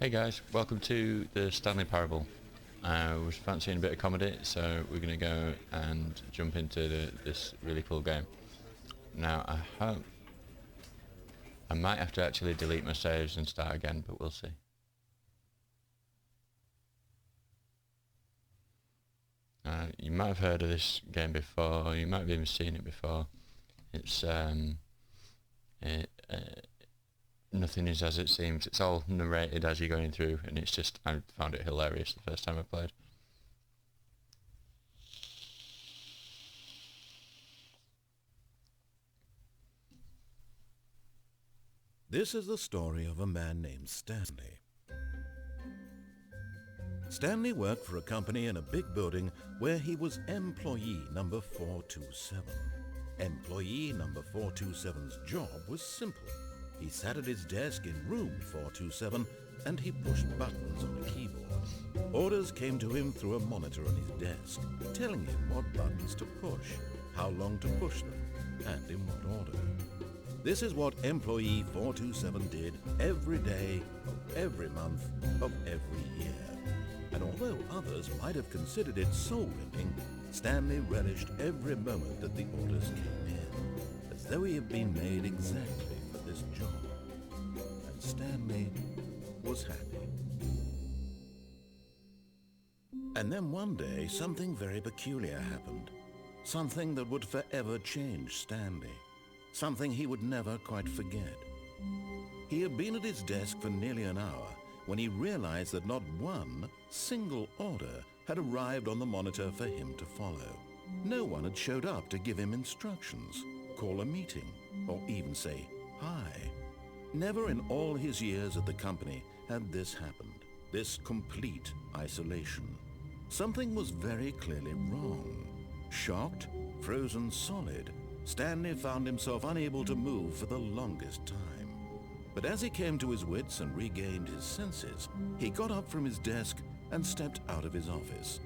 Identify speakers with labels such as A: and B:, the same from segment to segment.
A: Hey guys, welcome to the Stanley Parable. I was fancying a bit of comedy, so we're going to go and jump into this really cool game. Now, I might have to actually delete my saves and start again, but we'll see. You might have heard of this game before, you might have even seen it before. It's nothing is as it seems. It's all narrated as you're going through, and it's just, I found it hilarious the first time I played.
B: This is the story of a man named Stanley. Stanley worked for a company in a big building where he was employee number 427. Employee number 427's job was simple. He sat at his desk in room 427 and he pushed buttons on a keyboard. Orders came to him through a monitor on his desk, telling him what buttons to push, how long to push them, and in what order. This is what employee 427 did every day of every month of every year. And although others might have considered it soul-winning, Stanley relished every moment that the orders came in, as though he had been made exactly for this job. And Stanley was happy. And then one day, something very peculiar happened. Something that would forever change Stanley. Something he would never quite forget. He had been at his desk for nearly an hour when he realized that not one single order had arrived on the monitor for him to follow. No one had showed up to give him instructions, call a meeting, or even say hi. Never in all his years at the company had this happened, this complete isolation. Something was very clearly wrong. Shocked, frozen solid, Stanley found himself unable to move for the longest time. But as he came to his wits and regained his senses, he got up from his desk and stepped out of his office.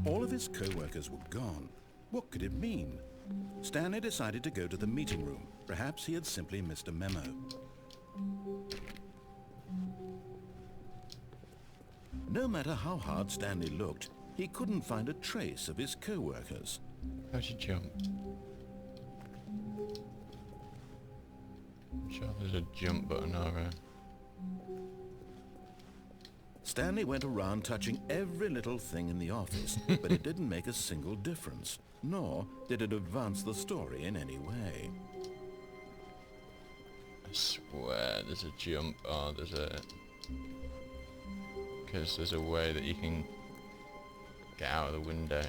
B: All of his co-workers were gone. What could it mean? Stanley decided to go to the meeting room. Perhaps he had simply missed a memo. No matter how hard Stanley looked, he couldn't find a trace of his co-workers.
A: How'd you jump? I'm sure there's a jump button or a...
B: Stanley went around touching every little thing in the office, but it didn't make a single difference, nor did it advance the story in any way.
A: I swear there's a jump or there's a... Because there's a way that you can get out of the window.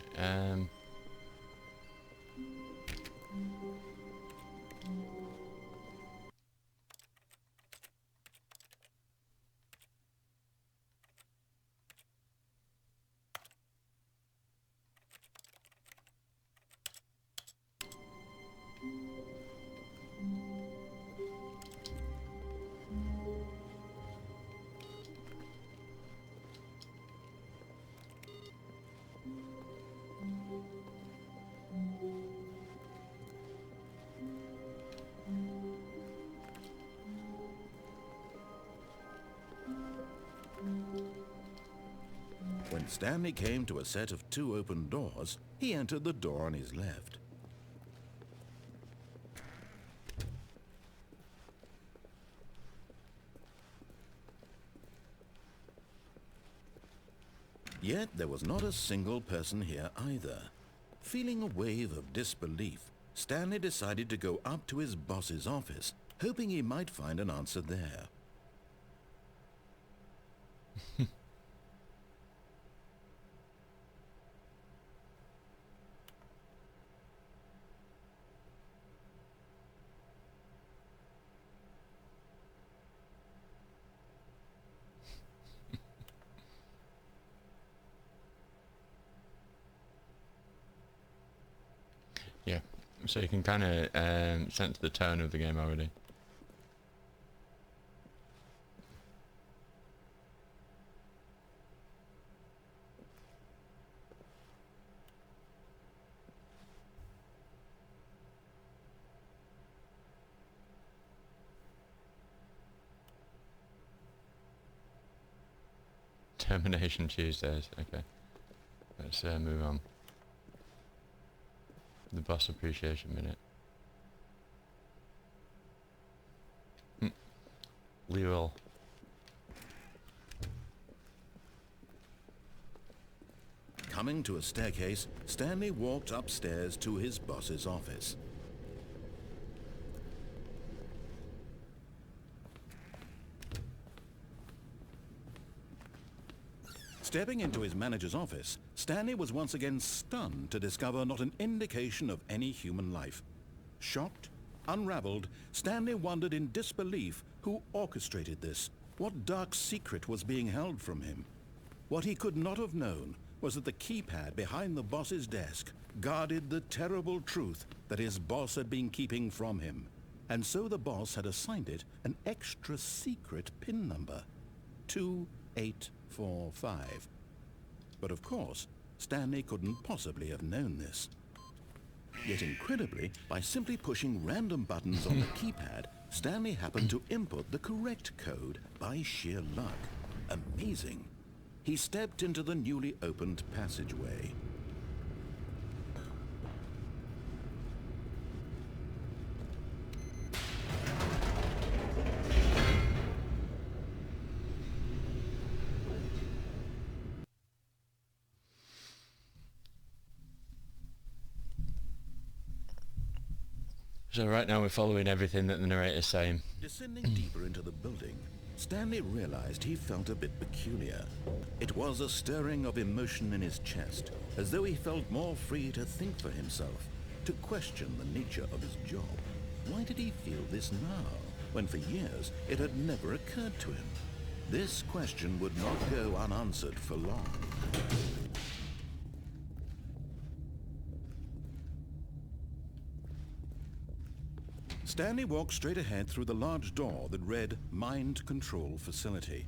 B: When Stanley came to a set of 2 open doors, he entered the door on his left. Yet there was not a single person here either. Feeling a wave of disbelief, Stanley decided to go up to his boss's office, hoping he might find an answer there.
A: So you can kind of sense the tone of the game already. Termination Tuesdays. Okay, let's move on. The boss appreciation minute. Leroll.
B: Coming to a staircase, Stanley walked upstairs to his boss's office. Stepping into his manager's office, Stanley was once again stunned to discover not an indication of any human life. Shocked, unraveled, Stanley wondered in disbelief who orchestrated this. What dark secret was being held from him? What he could not have known was that the keypad behind the boss's desk guarded the terrible truth that his boss had been keeping from him. And so the boss had assigned it an extra secret PIN number, 2845. But of course, Stanley couldn't possibly have known this. Yet incredibly, by simply pushing random buttons on the keypad, Stanley happened to input the correct code by sheer luck. Amazing. He stepped into the newly opened passageway.
A: So right now we're following everything that the narrator's saying.
B: Descending deeper into the building, Stanley realized he felt a bit peculiar. It was a stirring of emotion in his chest, as though he felt more free to think for himself, to question the nature of his job. Why did he feel this now, when for years it had never occurred to him? This question would not go unanswered for long. Stanley walked straight ahead through the large door that read Mind Control Facility.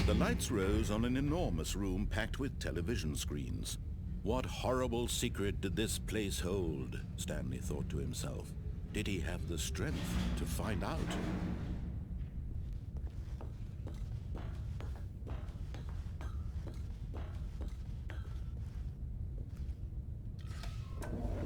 B: The lights rose on an enormous room packed with television screens. What horrible secret did this place hold? Stanley thought to himself. Did he have the strength to find out?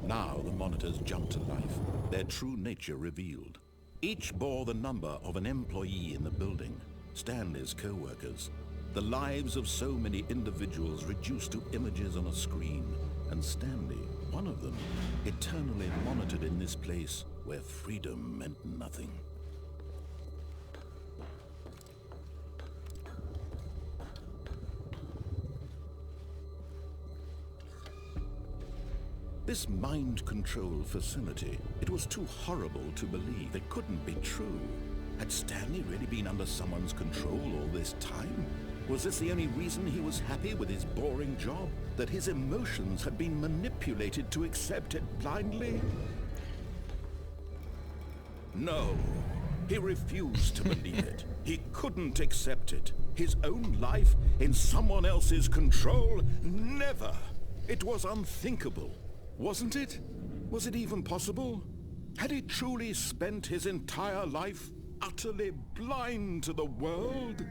B: Now the monitors jumped to life, their true nature revealed. Each bore the number of an employee in the building, Stanley's co-workers. The lives of so many individuals reduced to images on a screen, and Stanley, one of them, eternally monitored in this place where freedom meant nothing. This mind control facility, it was too horrible to believe. It couldn't be true. Had Stanley really been under someone's control all this time? Was this the only reason he was happy with his boring job? That his emotions had been manipulated to accept it blindly? No, he refused to believe it. He couldn't accept it. His own life in someone else's control? Never! It was unthinkable. Wasn't it? Was it even possible? Had he truly spent his entire life utterly blind to the world?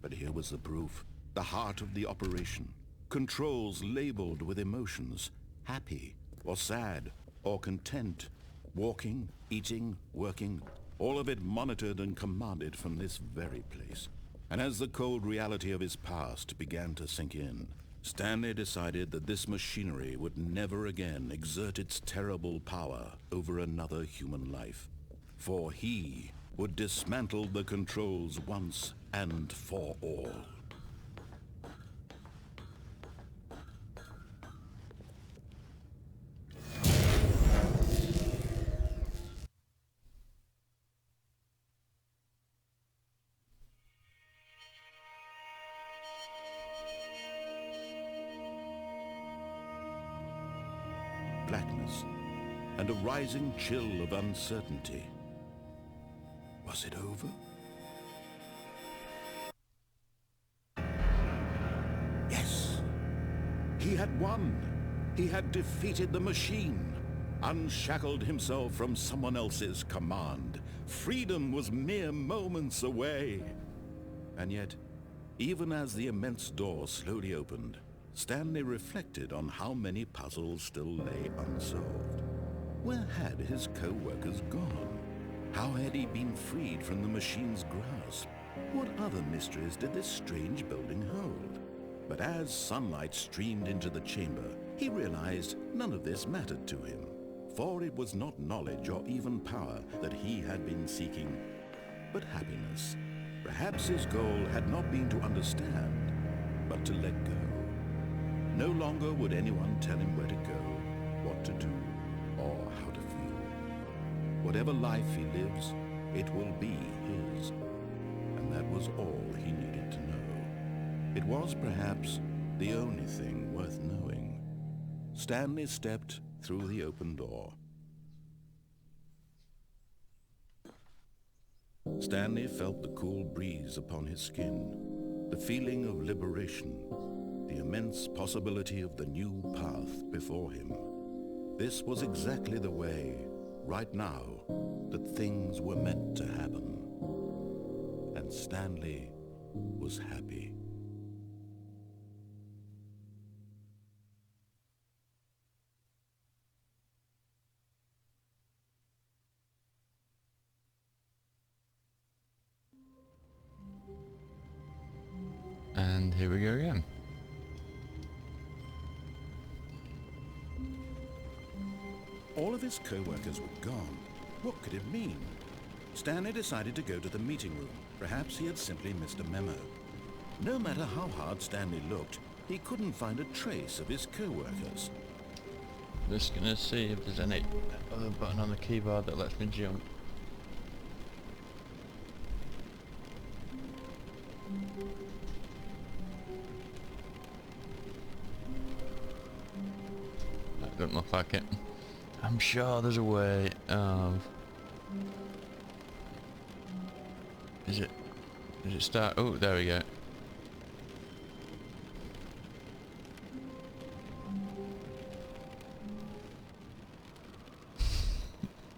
B: But here was the proof. The heart of the operation. Controls labeled with emotions. Happy, or sad, or content. Walking, eating, working. All of it monitored and commanded from this very place. And as the cold reality of his past began to sink in, Stanley decided that this machinery would never again exert its terrible power over another human life. For he would dismantle the controls once and for all. blackness and a rising chill of uncertainty. Was it over? Yes! He had won! He had defeated the machine, unshackled himself from someone else's command. Freedom was mere moments away. And yet, even as the immense door slowly opened, Stanley reflected on how many puzzles still lay unsolved. Where had his co-workers gone? How had he been freed from the machine's grasp? What other mysteries did this strange building hold? But as sunlight streamed into the chamber, he realized none of this mattered to him, for it was not knowledge or even power that he had been seeking, but happiness. Perhaps his goal had not been to understand, but to let go. No longer would anyone tell him where to go, what to do, or how to feel. Whatever life he lives, it will be his. And that was all he needed to know. It was perhaps the only thing worth knowing. Stanley stepped through the open door. Stanley felt the cool breeze upon his skin, the feeling of liberation, the immense possibility of the new path before him. This was exactly the way, right now, that things were meant to happen. And Stanley was happy.
A: And here we go again.
B: All of his co-workers were gone. What could it mean? Stanley decided to go to the meeting room. Perhaps he had simply missed a memo. No matter how hard Stanley looked, he couldn't find a trace of his co-workers.
A: Just gonna see if there's any other button on the keyboard that lets me jump. That doesn't look like it. I'm sure there's a way of... Does it start? Oh, there we go.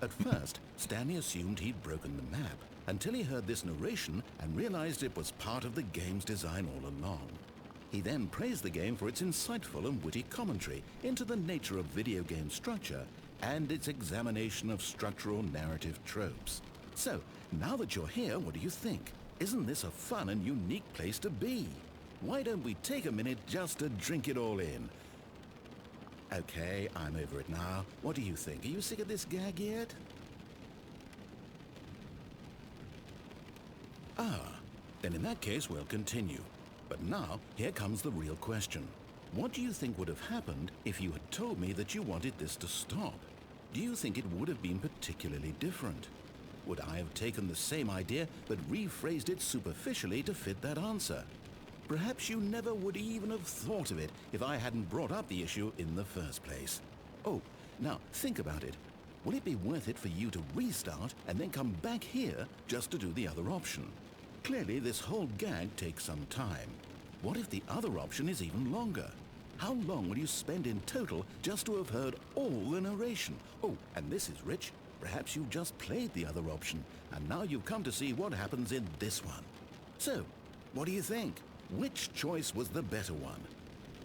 B: At first, Stanley assumed he'd broken the map, until he heard this narration and realized it was part of the game's design all along. He then praised the game for its insightful and witty commentary into the nature of video game structure and its examination of structural narrative tropes. So, now that you're here, what do you think? Isn't this a fun and unique place to be? Why don't we take a minute just to drink it all in? Okay, I'm over it now. What do you think? Are you sick of this gag yet? Ah, then in that case we'll continue. But now, here comes the real question. What do you think would have happened if you had told me that you wanted this to stop? Do you think it would have been particularly different? Would I have taken the same idea but rephrased it superficially to fit that answer? Perhaps you never would even have thought of it if I hadn't brought up the issue in the first place. Oh, now think about it. Will it be worth it for you to restart and then come back here just to do the other option? Clearly, this whole gag takes some time. What if the other option is even longer? How long will you spend in total just to have heard all the narration? Oh, and this is rich. Perhaps you've just played the other option, and now you've come to see what happens in this one. So, what do you think? Which choice was the better one?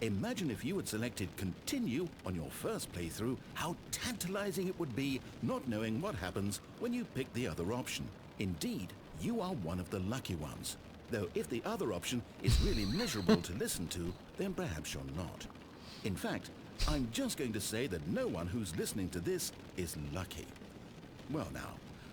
B: Imagine if you had selected continue on your first playthrough, how tantalizing it would be not knowing what happens when you pick the other option. Indeed, you are one of the lucky ones. Though if the other option is really miserable to listen to, then perhaps you're not. In fact, I'm just going to say that no one who's listening to this is lucky. Well now,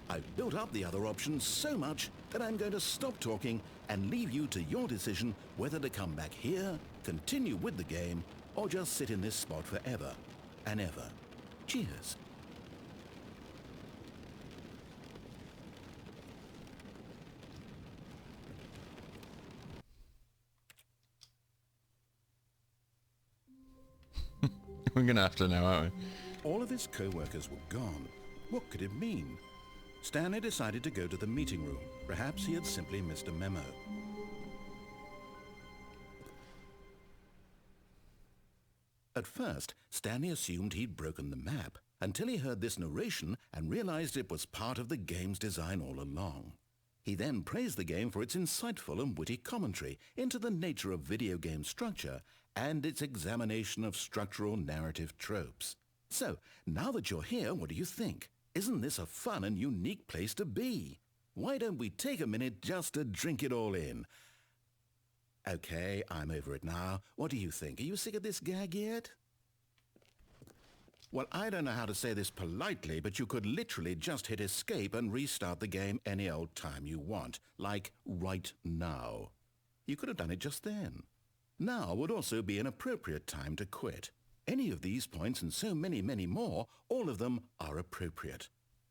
B: I've built up the other options so much that I'm going to stop talking and leave you to your decision whether to come back here, continue with the game, or just sit in this spot forever and ever. Cheers.
A: We're gonna have to know, aren't we?
B: All of his co-workers were gone. What could it mean? Stanley decided to go to the meeting room. Perhaps he had simply missed a memo. At first, Stanley assumed he'd broken the map, until he heard this narration and realized it was part of the game's design all along. He then praised the game for its insightful and witty commentary into the nature of video game structure and its examination of structural narrative tropes. So, now that you're here, what do you think? Isn't this a fun and unique place to be? Why don't we take a minute just to drink it all in? Okay, I'm over it now. What do you think? Are you sick of this gag yet? Well, I don't know how to say this politely, but you could literally just hit escape and restart the game any old time you want, like right now. You could have done it just then. Now would also be an appropriate time to quit. Any of these points and so many, many more, all of them are appropriate.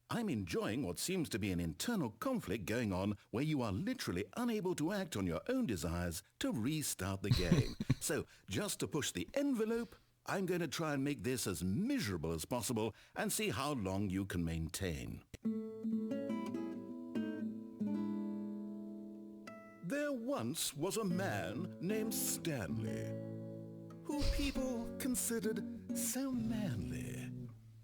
B: I'm enjoying what seems to be an internal conflict going on where you are literally unable to act on your own desires to restart the game. So, just to push the envelope, I'm going to try and make this as miserable as possible and see how long you can maintain. There once was a man named Stanley, who people considered so manly.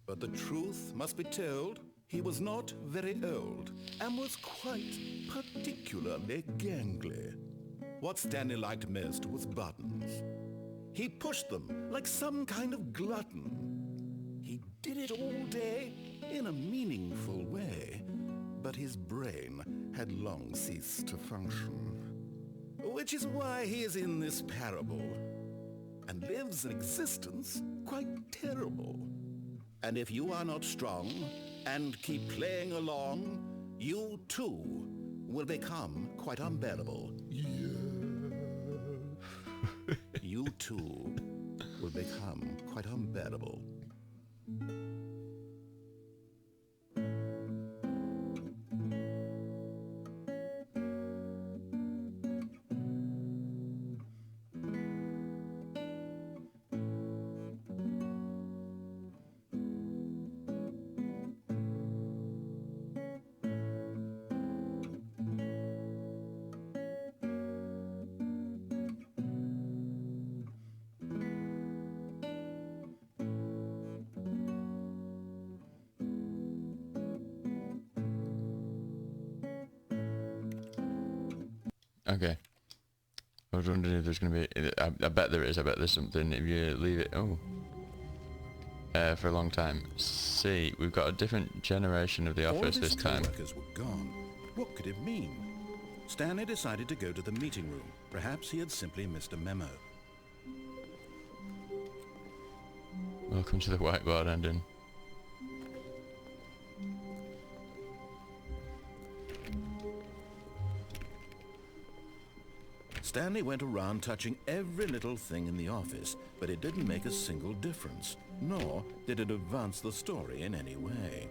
B: But the truth must be told, he was not very old and was quite particularly gangly. What Stanley liked most was buttons. He pushed them like some kind of glutton. He did it all day in a meaningful way, but his brain had long ceased to function. Which is why he is in this parable and lives an existence quite terrible. And if you are not strong and keep playing along, you too will become quite unbearable. Yeah. You too will become quite unbearable.
A: Okay. I was wondering if there's going to be... I bet there is. I bet there's something if you leave it... for a long time. See, we've got a different generation of the office this time.
B: All of his co-workers were gone. What could it mean? Stanley decided to go to the meeting room. Perhaps he had simply missed a memo.
A: Welcome to the whiteboard ending.
B: Stanley went around touching every little thing in the office, but it didn't make a single difference, nor did it advance the story in any way.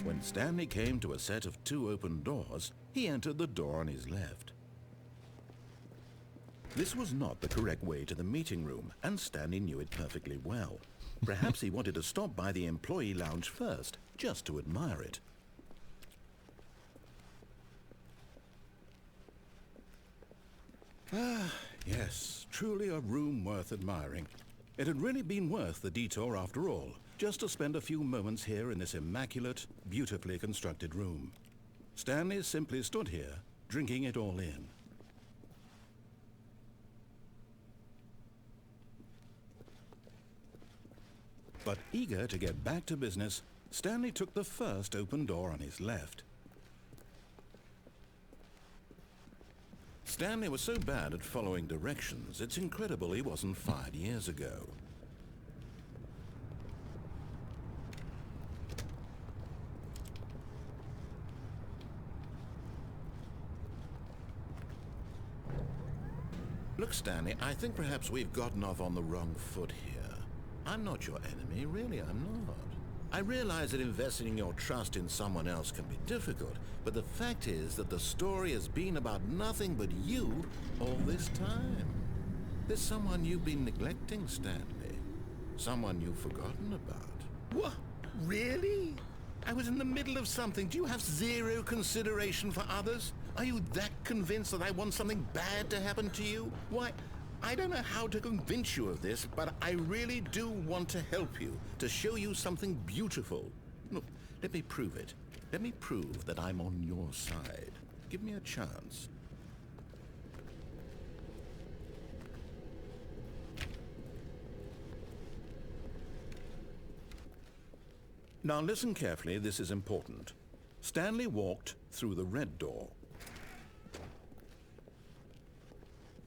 B: When Stanley came to a set of 2 open doors, he entered the door on his left. This was not the correct way to the meeting room, and Stanley knew it perfectly well. Perhaps he wanted to stop by the employee lounge first, just to admire it. Ah, yes, truly a room worth admiring. It had really been worth the detour after all, just to spend a few moments here in this immaculate, beautifully constructed room. Stanley simply stood here, drinking it all in. But eager to get back to business, Stanley took the first open door on his left. Stanley was so bad at following directions, it's incredible he wasn't fired years ago. Look, Stanley, I think perhaps we've gotten off on the wrong foot here. I'm not your enemy, really, I'm not. I realize that investing your trust in someone else can be difficult, but the fact is that the story has been about nothing but you all this time. There's someone you've been neglecting, Stanley. Someone you've forgotten about. What? Really? I was in the middle of something. Do you have zero consideration for others? Are you that convinced that I want something bad to happen to you? Why, I don't know how to convince you of this, but I really do want to help you, to show you something beautiful. Look, let me prove it. Let me prove that I'm on your side. Give me a chance. Now listen carefully, this is important. Stanley walked through the red door.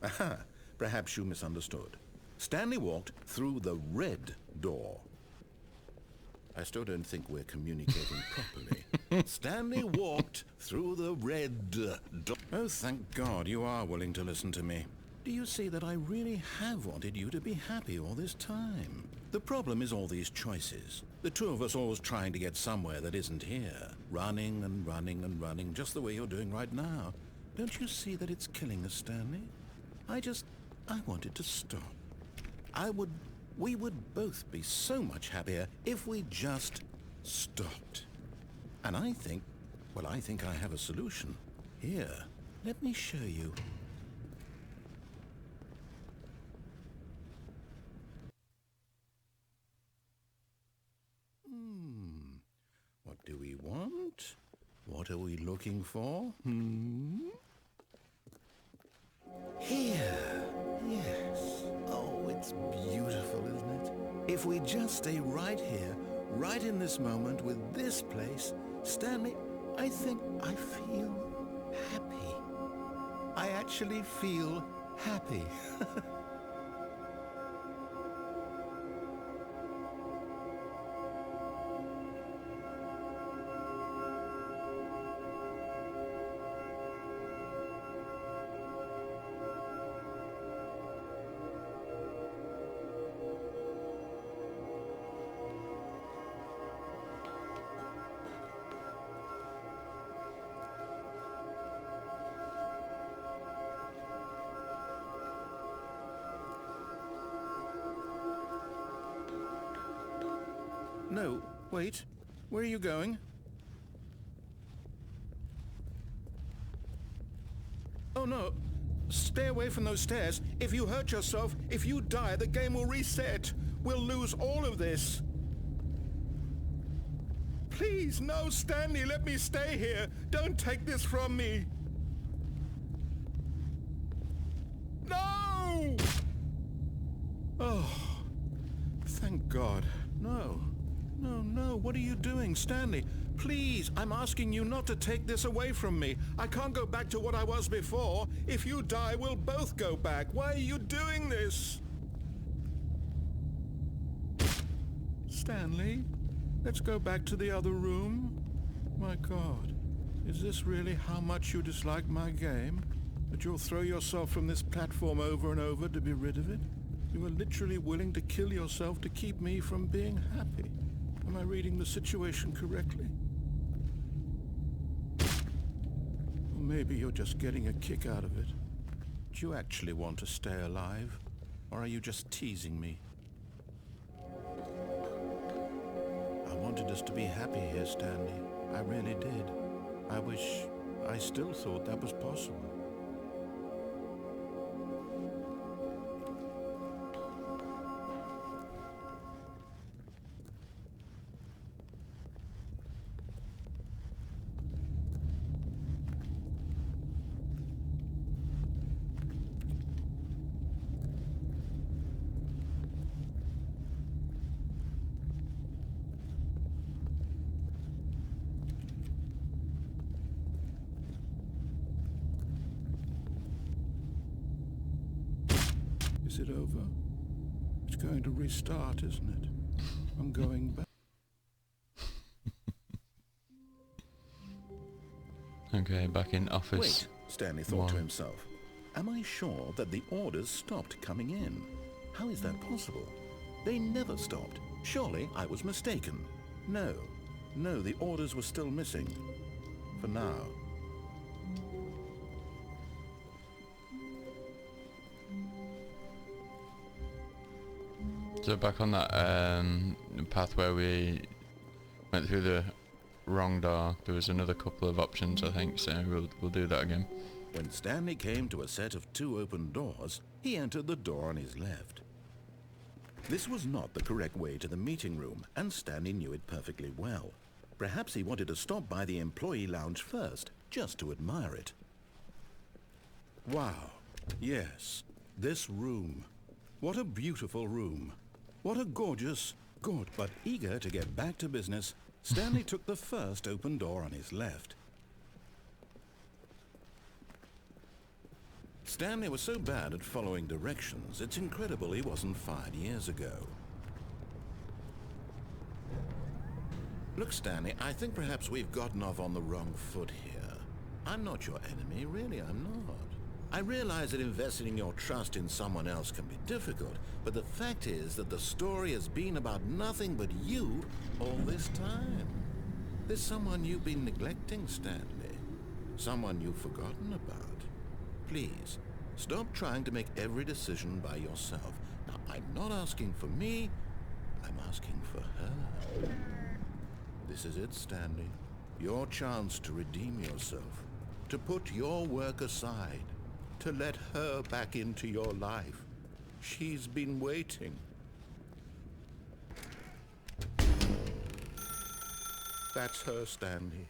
B: Aha, perhaps you misunderstood. Stanley walked through the red door. I still don't think we're communicating properly. Stanley walked through the red door. Oh, thank God you are willing to listen to me. Do you see that I really have wanted you to be happy all this time? The problem is all these choices. The two of us always trying to get somewhere that isn't here. Running and running and running, just the way you're doing right now. Don't you see that it's killing us, Stanley? I wanted to stop. We would both be so much happier if we just stopped. And I think I have a solution. Here, let me show you. What do we want? What are we looking for? Here. Yes. Oh, it's beautiful, isn't it? If we just stay right here, right in this moment with this place, Stanley, I think I feel happy. I actually feel happy. No, wait. Where are you going? Oh no. Stay away from those stairs. If you hurt yourself, if you die, the game will reset. We'll lose all of this. Please, no, Stanley, let me stay here. Don't take this from me. No! Oh, thank God. No. No, what are you doing, Stanley? Please, I'm asking you not to take this away from me. I can't go back to what I was before. If you die, we'll both go back. Why are you doing this? Stanley, let's go back to the other room. My God, is this really how much you dislike my game? That you'll throw yourself from this platform over and over to be rid of it? You were literally willing to kill yourself to keep me from being happy. Am I reading the situation correctly? Or maybe you're just getting a kick out of it. Do you actually want to stay alive? Or are you just teasing me? I wanted us to be happy here, Stanley. I really did. I wish I still thought that was possible. Is it over? It's going to restart, isn't it? I'm going back.
A: Okay, back in office.
B: Wait, Stanley thought to himself. Am I sure that the orders stopped coming in? How is that possible? They never stopped. Surely I was mistaken. No, the orders were still missing. For now.
A: So back on that path where we went through the wrong door, there was another couple of options, I think, so we'll do that again.
B: When Stanley came to a set of 2 open doors, he entered the door on his left. This was not the correct way to the meeting room, and Stanley knew it perfectly well. Perhaps he wanted to stop by the employee lounge first, just to admire it. Wow, yes, this room. What a beautiful room. What a gorgeous, good. But eager to get back to business, Stanley took the first open door on his left. Stanley was so bad at following directions, it's incredible he wasn't fired years ago. Look, Stanley, I think perhaps we've gotten off on the wrong foot here. I'm not your enemy, really, I'm not. I realize that investing your trust in someone else can be difficult, but the fact is that the story has been about nothing but you all this time. There's someone you've been neglecting, Stanley. Someone you've forgotten about. Please, stop trying to make every decision by yourself. Now, I'm not asking for me, I'm asking for her. This is it, Stanley. Your chance to redeem yourself, to put your work aside, to let her back into your life. She's been waiting. That's her, Stanley.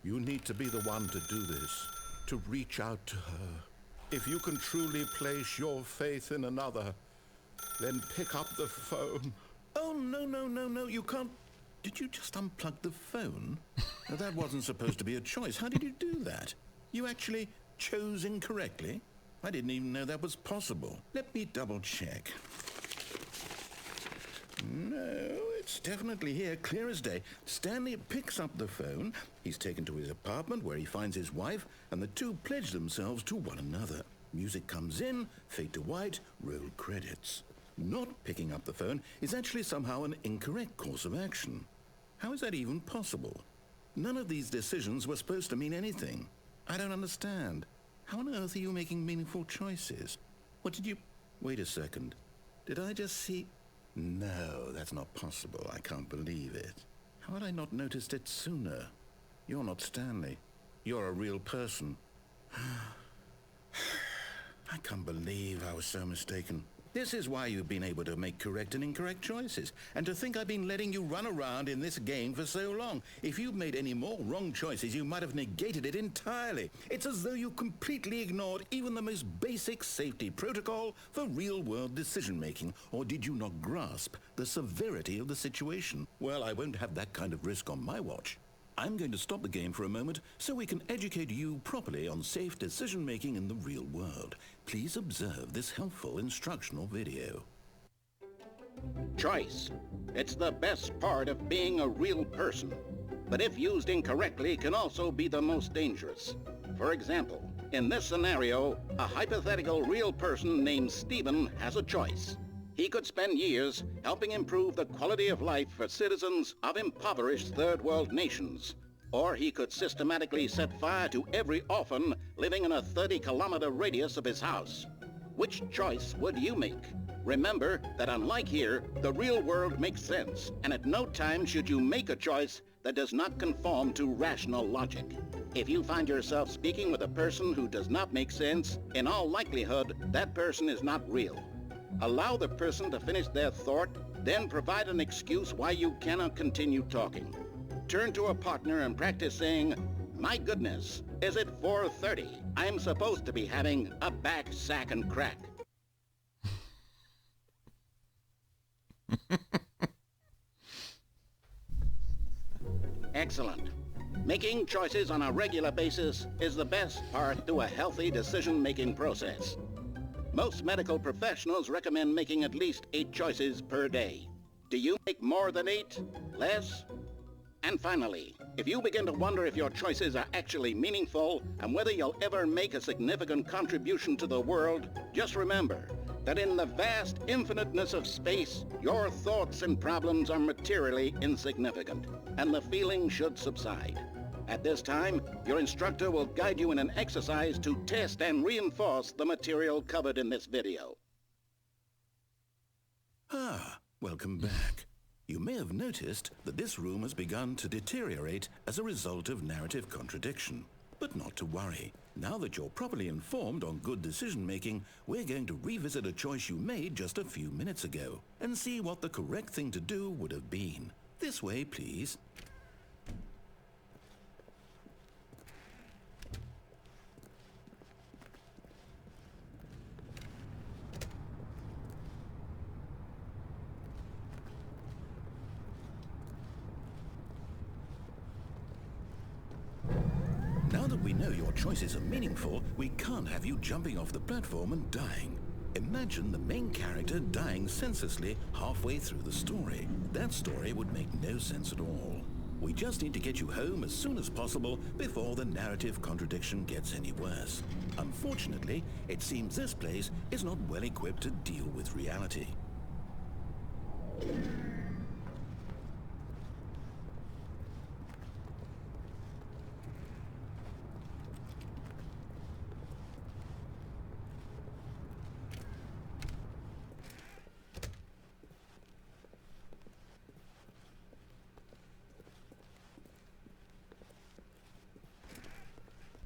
B: You need to be the one to do this, to reach out to her. If you can truly place your faith in another, then pick up the phone. Oh, no, you can't. Did you just unplug the phone? Now, that wasn't supposed to be a choice. How did you do that? You actually chose incorrectly? I didn't even know that was possible. Let me double check. No, it's definitely here, clear as day. Stanley picks up the phone. He's taken to his apartment where he finds his wife, and the two pledge themselves to one another. Music comes in, fade to white, roll credits. Not picking up the phone is actually somehow an incorrect course of action. How is that even possible? None of these decisions were supposed to mean anything. I don't understand. How on earth are you making meaningful choices? What did you... Wait a second. Did I just see... No, that's not possible. I can't believe it. How had I not noticed it sooner? You're not Stanley. You're a real person. I can't believe I was so mistaken. This is why you've been able to make correct and incorrect choices. And to think I've been letting you run around in this game for so long. If you'd made any more wrong choices, you might have negated it entirely. It's as though you completely ignored even the most basic safety protocol for real-world decision-making. Or did you not grasp the severity of the situation? Well, I won't have that kind of risk on my watch. I'm going to stop the game for a moment so we can educate you properly on safe decision-making in the real world. Please observe this helpful instructional video.
C: Choice. It's the best part of being a real person, but if used incorrectly can also be the most dangerous. For example, in this scenario, a hypothetical real person named Stephen has a choice. He could spend years helping improve the quality of life for citizens of impoverished third world nations. Or he could systematically set fire to every orphan living in a 30-kilometer radius of his house. Which choice would you make? Remember that unlike here, the real world makes sense, and at no time should you make a choice that does not conform to rational logic. If you find yourself speaking with a person who does not make sense, in all likelihood, that person is not real. Allow the person to finish their thought, then provide an excuse why you cannot continue talking. Turn to a partner and practice saying, "My goodness, is it 4:30? I'm supposed to be having a back, sack, and crack." Excellent. Making choices on a regular basis is the best part to a healthy decision-making process. Most medical professionals recommend making at least 8 choices per day. Do you make more than 8? Less? And finally, if you begin to wonder if your choices are actually meaningful and whether you'll ever make a significant contribution to the world, just remember that in the vast infiniteness of space, your thoughts and problems are materially insignificant, and the feeling should subside. At this time, your instructor will guide you in an exercise to test and reinforce the material covered in this video.
B: Ah, Welcome back. You may have noticed that this room has begun to deteriorate as a result of narrative contradiction. But not to worry. Now that you're properly informed on good decision-making, we're going to revisit a choice you made just a few minutes ago and see what the correct thing to do would have been. This way, please. Now that we know your choices are meaningful, we can't have you jumping off the platform and dying. Imagine the main character dying senselessly halfway through the story. That story would make no sense at all. We just need to get you home as soon as possible before the narrative contradiction gets any worse. Unfortunately, it seems this place is not well equipped to deal with reality.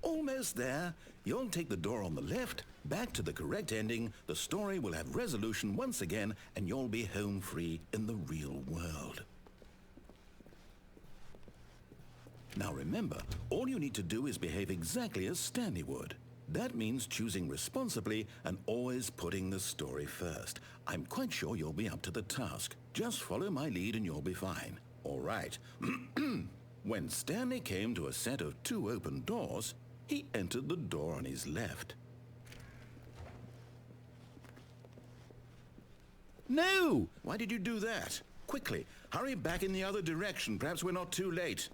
B: Almost there. You'll take the door on the left, back to the correct ending, the story will have resolution once again, and you'll be home free in the real world. Now remember, all you need to do is behave exactly as Stanley would. That means choosing responsibly and always putting the story first. I'm quite sure you'll be up to the task. Just follow my lead and you'll be fine. All right. When Stanley came to a set of 2 open doors, he entered the door on his left. No! Why did you do that? Quickly, hurry back in the other direction. Perhaps we're not too late.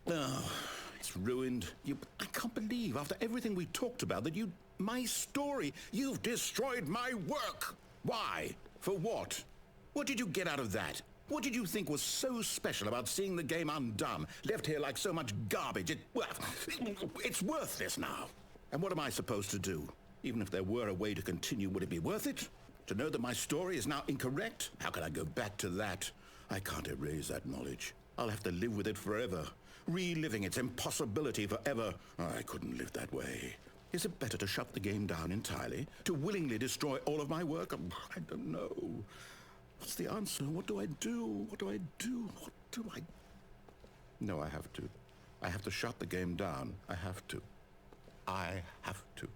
B: Oh, it's ruined. I can't believe, after everything we talked about, that my story, you've destroyed my work. Why? For what? What did you get out of that? What did you think was so special about seeing the game undone, left here like so much garbage? It's worthless now. And what am I supposed to do? Even if there were a way to continue, would it be worth it? To know that my story is now incorrect? How can I go back to that? I can't erase that knowledge. I'll have to live with it forever. Reliving its impossibility forever. I couldn't live that way. Is it better to shut the game down entirely? To willingly destroy all of my work? I don't know. What's the answer? What do I do? What do I do? What do I... No, I have to. I have to shut the game down. I have to. I have to.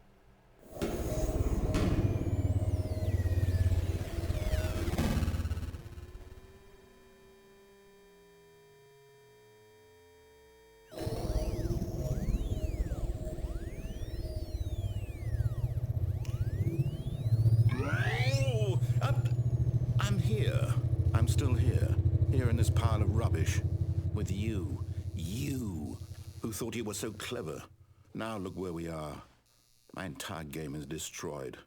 B: I'm still here in this pile of rubbish, with you who thought you were so clever. Now look where we are. My entire game is destroyed.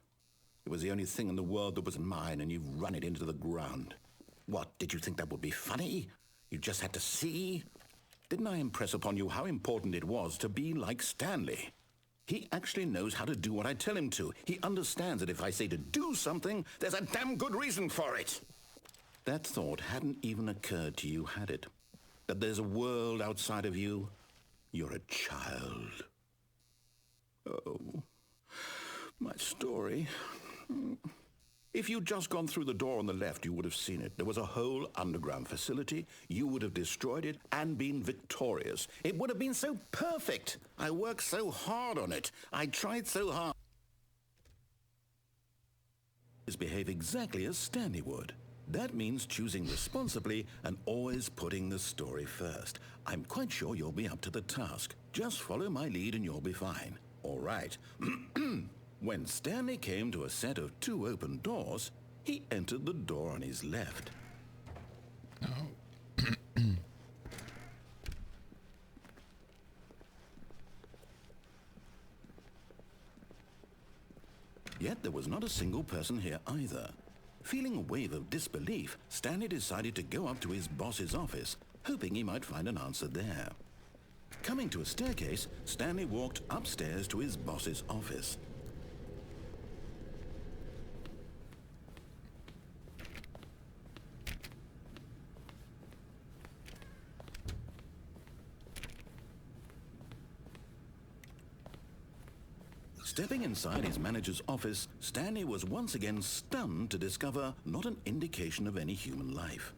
B: It was the only thing in the world that was mine, and you've run it into the ground. What, did you think that would be funny? You just had to see? Didn't I impress upon you how important it was to be like Stanley? He actually knows how to do what I tell him to. He understands that if I say to do something, there's a damn good reason for it. That thought hadn't even occurred to you, had it? That there's a world outside of you? You're a child. Oh, my story. If you'd just gone through the door on the left, you would have seen it. There was a whole underground facility. You would have destroyed it and been victorious. It would have been so perfect. I worked so hard on it. I tried so hard. Behave exactly as Stanley would. That means choosing responsibly and always putting the story first. I'm quite sure you'll be up to the task. Just follow my lead and you'll be fine. All right. When Stanley came to a set of 2 open doors, he entered the door on his left.
A: Oh.
B: Yet there was not a single person here either. Feeling a wave of disbelief, Stanley decided to go up to his boss's office, hoping he might find an answer there. Coming to a staircase, Stanley walked upstairs to his boss's office. Stepping inside his manager's office, Stanley was once again stunned to discover not an indication of any human life.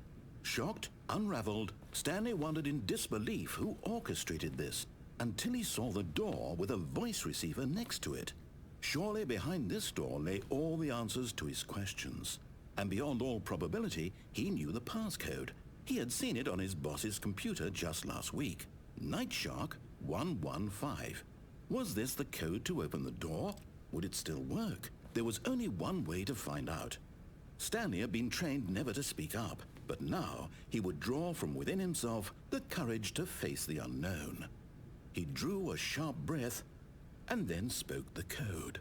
B: Shocked, unraveled, Stanley wondered in disbelief who orchestrated this, until he saw the door with a voice receiver next to it. Surely behind this door lay all the answers to his questions. And beyond all probability, he knew the passcode. He had seen it on his boss's computer just last week. Night Shark 115. Was this the code to open the door? Would it still work? There was only one way to find out. Stanley had been trained never to speak up, but now he would draw from within himself the courage to face the unknown. He drew a sharp breath and then spoke the code.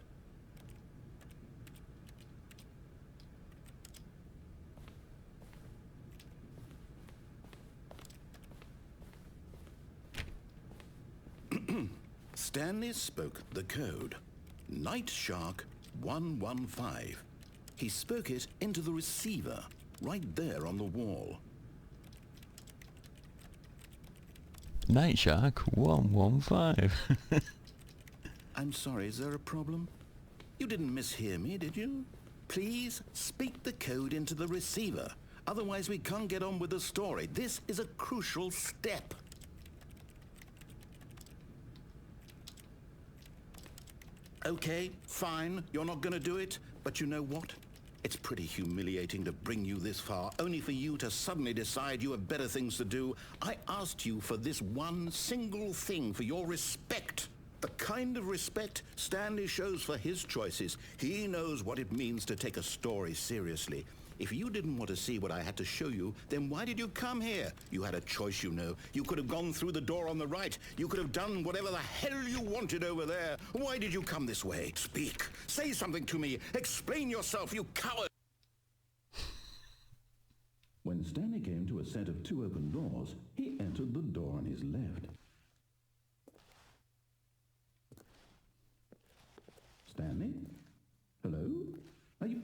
B: Stanley spoke the code. Night Shark 115. He spoke it into the receiver, right there on the wall.
A: Night Shark 115.
B: I'm sorry, is there a problem? You didn't mishear me, did you? Please speak the code into the receiver. Otherwise we can't get on with the story. This is a crucial step. Okay, fine, you're not gonna do it, but you know what? It's pretty humiliating to bring you this far, only for you to suddenly decide you have better things to do. I asked you for this one single thing, for your respect. The kind of respect Stanley shows for his choices. He knows what it means to take a story seriously. If you didn't want to see what I had to show you, then why did you come here? You had a choice, you know. You could have gone through the door on the right. You could have done whatever the hell you wanted over there. Why did you come this way? Speak. Say something to me. Explain yourself, you coward. When Stanley came to a set of two open doors, he entered the door on his left. Stanley? Hello? Are you...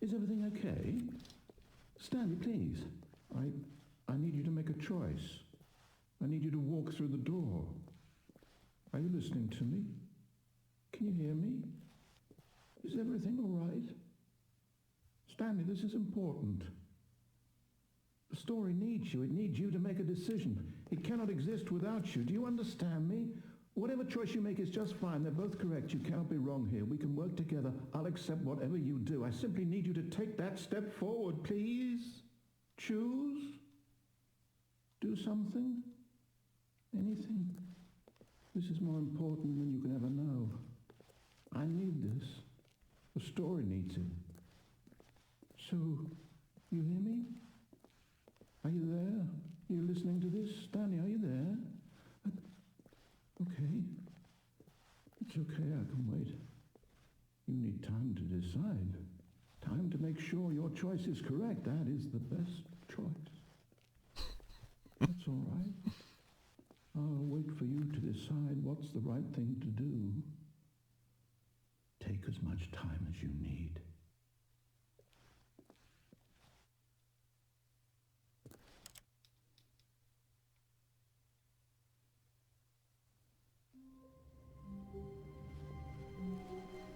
B: Is everything okay? Stanley, please. I need you to make a choice. I need you to walk through the door. Are you listening to me? Can you hear me? Is everything all right? Stanley, this is important. The story needs you. It needs you to make a decision. It cannot exist without you. Do you understand me? Whatever choice you make is just fine. They're both correct. You cannot be wrong here. We can work together. I'll accept whatever you do. I simply need you to take that step forward, please. Choose. Do something. Anything. This is more important than you can ever know. I need this. The story needs it. So, you hear me? Are you there? Are you listening to this? Stanley, are you there? Okay. It's okay, I can wait. You need time to decide. Time to make sure your choice is correct. That is the best choice. That's all right. I'll wait for you to decide what's the right thing to do. Take as much time as you need.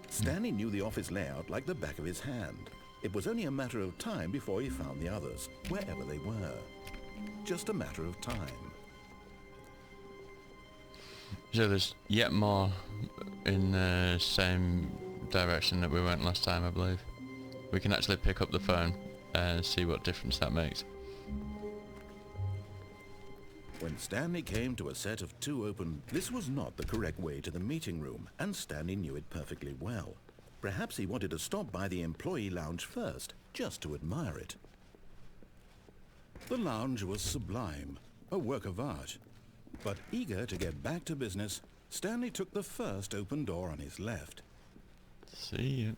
B: Stanley knew the office layout like the back of his hand. It was only a matter of time before he found the others, wherever they were. Just a matter of time.
A: So there's yet more in the same direction that we went last time, I believe. We can actually pick up the phone and see what difference that makes. When Stanley came to a set of two open... This was not the correct way to the meeting room, and Stanley knew it perfectly well. Perhaps he wanted to stop by the employee lounge first, just to admire it. The lounge was sublime, a work of art. But eager to get back to business, Stanley took the first open door on his left.
D: See you.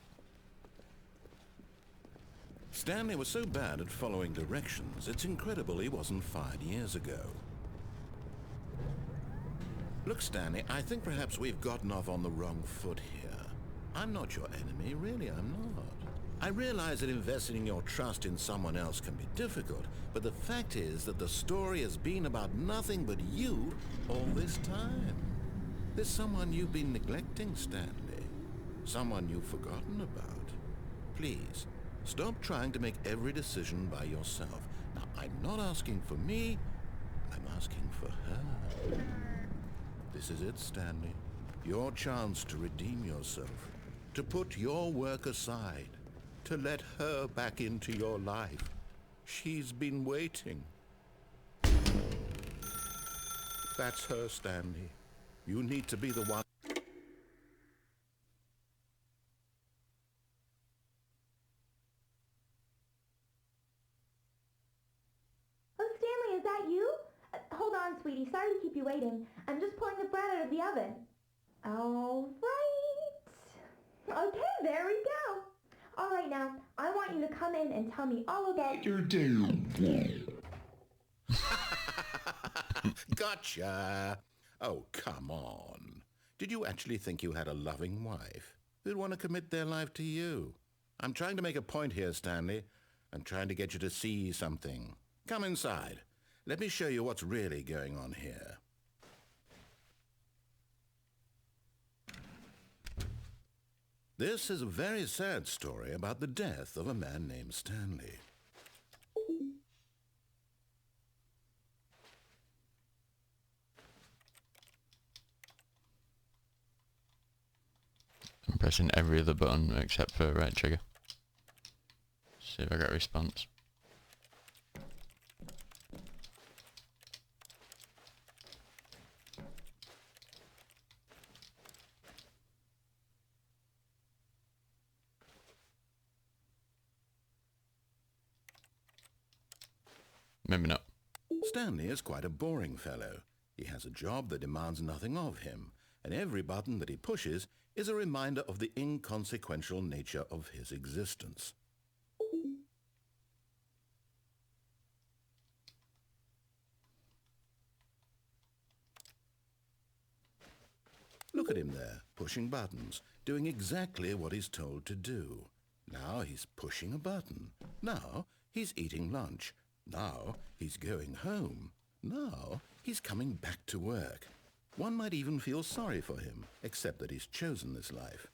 B: Stanley was so bad at following directions, it's incredible he wasn't fired years ago. Look, Stanley, I think perhaps we've gotten off on the wrong foot here. I'm not your enemy, really, I'm not. I realize that investing your trust in someone else can be difficult, but the fact is that the story has been about nothing but you all this time. There's someone you've been neglecting, Stanley. Someone you've forgotten about. Please, stop trying to make every decision by yourself. Now, I'm not asking for me, I'm asking for her. This is it, Stanley. Your chance to redeem yourself, to put your work aside, to let her back into your life. She's been waiting. That's her, Stanley. You need to be the one.
E: Oh, Stanley, is that you? Hold on, sweetie. Sorry to keep you waiting. I'm just pulling the bread out of the oven. All right. Okay, there we go. All right, now, I want you to come in and tell me all about your day.
B: Gotcha. Oh, come on. Did you actually think you had a loving wife who'd want to commit their life to you? I'm trying to make a point here, Stanley. I'm trying to get you to see something. Come inside. Let me show you what's really going on here. This is a very sad story about the death of a man named Stanley.
D: I'm pressing every other button except for right trigger. See if I get a response. Maybe not.
B: Stanley is quite a boring fellow. He has a job that demands nothing of him, and every button that he pushes is a reminder of the inconsequential nature of his existence. Look at him there, pushing buttons, doing exactly what he's told to do. Now he's pushing a button. Now he's eating lunch. Now he's going home. Now he's coming back to work. One might even feel sorry for him, except that he's chosen this life.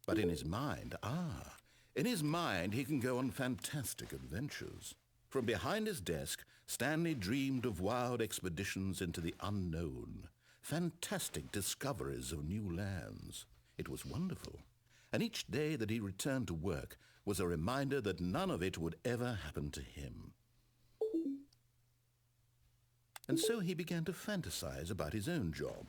B: But in his mind, in his mind he can go on fantastic adventures. From behind his desk, Stanley dreamed of wild expeditions into the unknown, fantastic discoveries of new lands. It was wonderful, and each day that he returned to work was a reminder that none of it would ever happen to him. And so he began to fantasize about his own job.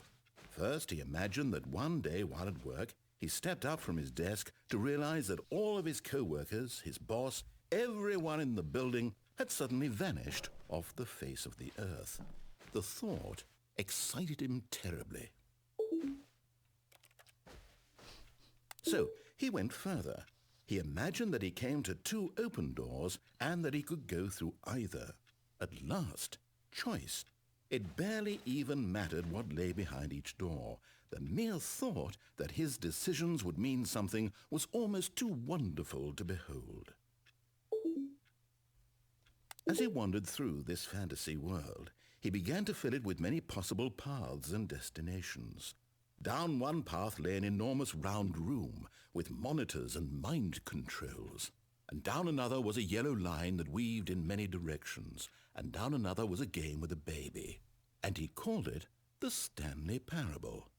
B: First, he imagined that one day while at work, he stepped up from his desk to realize that all of his co-workers, his boss, everyone in the building had suddenly vanished off the face of the earth. The thought excited him terribly. So he went further. He imagined that he came to two open doors and that he could go through either. At last, choice. It barely even mattered what lay behind each door. The mere thought that his decisions would mean something was almost too wonderful to behold. As he wandered through this fantasy world, he began to fill it with many possible paths and destinations. Down one path lay an enormous round room with monitors and mind controls. And down another was a yellow line that weaved in many directions. And down another was a game with a baby. And he called it the Stanley Parable.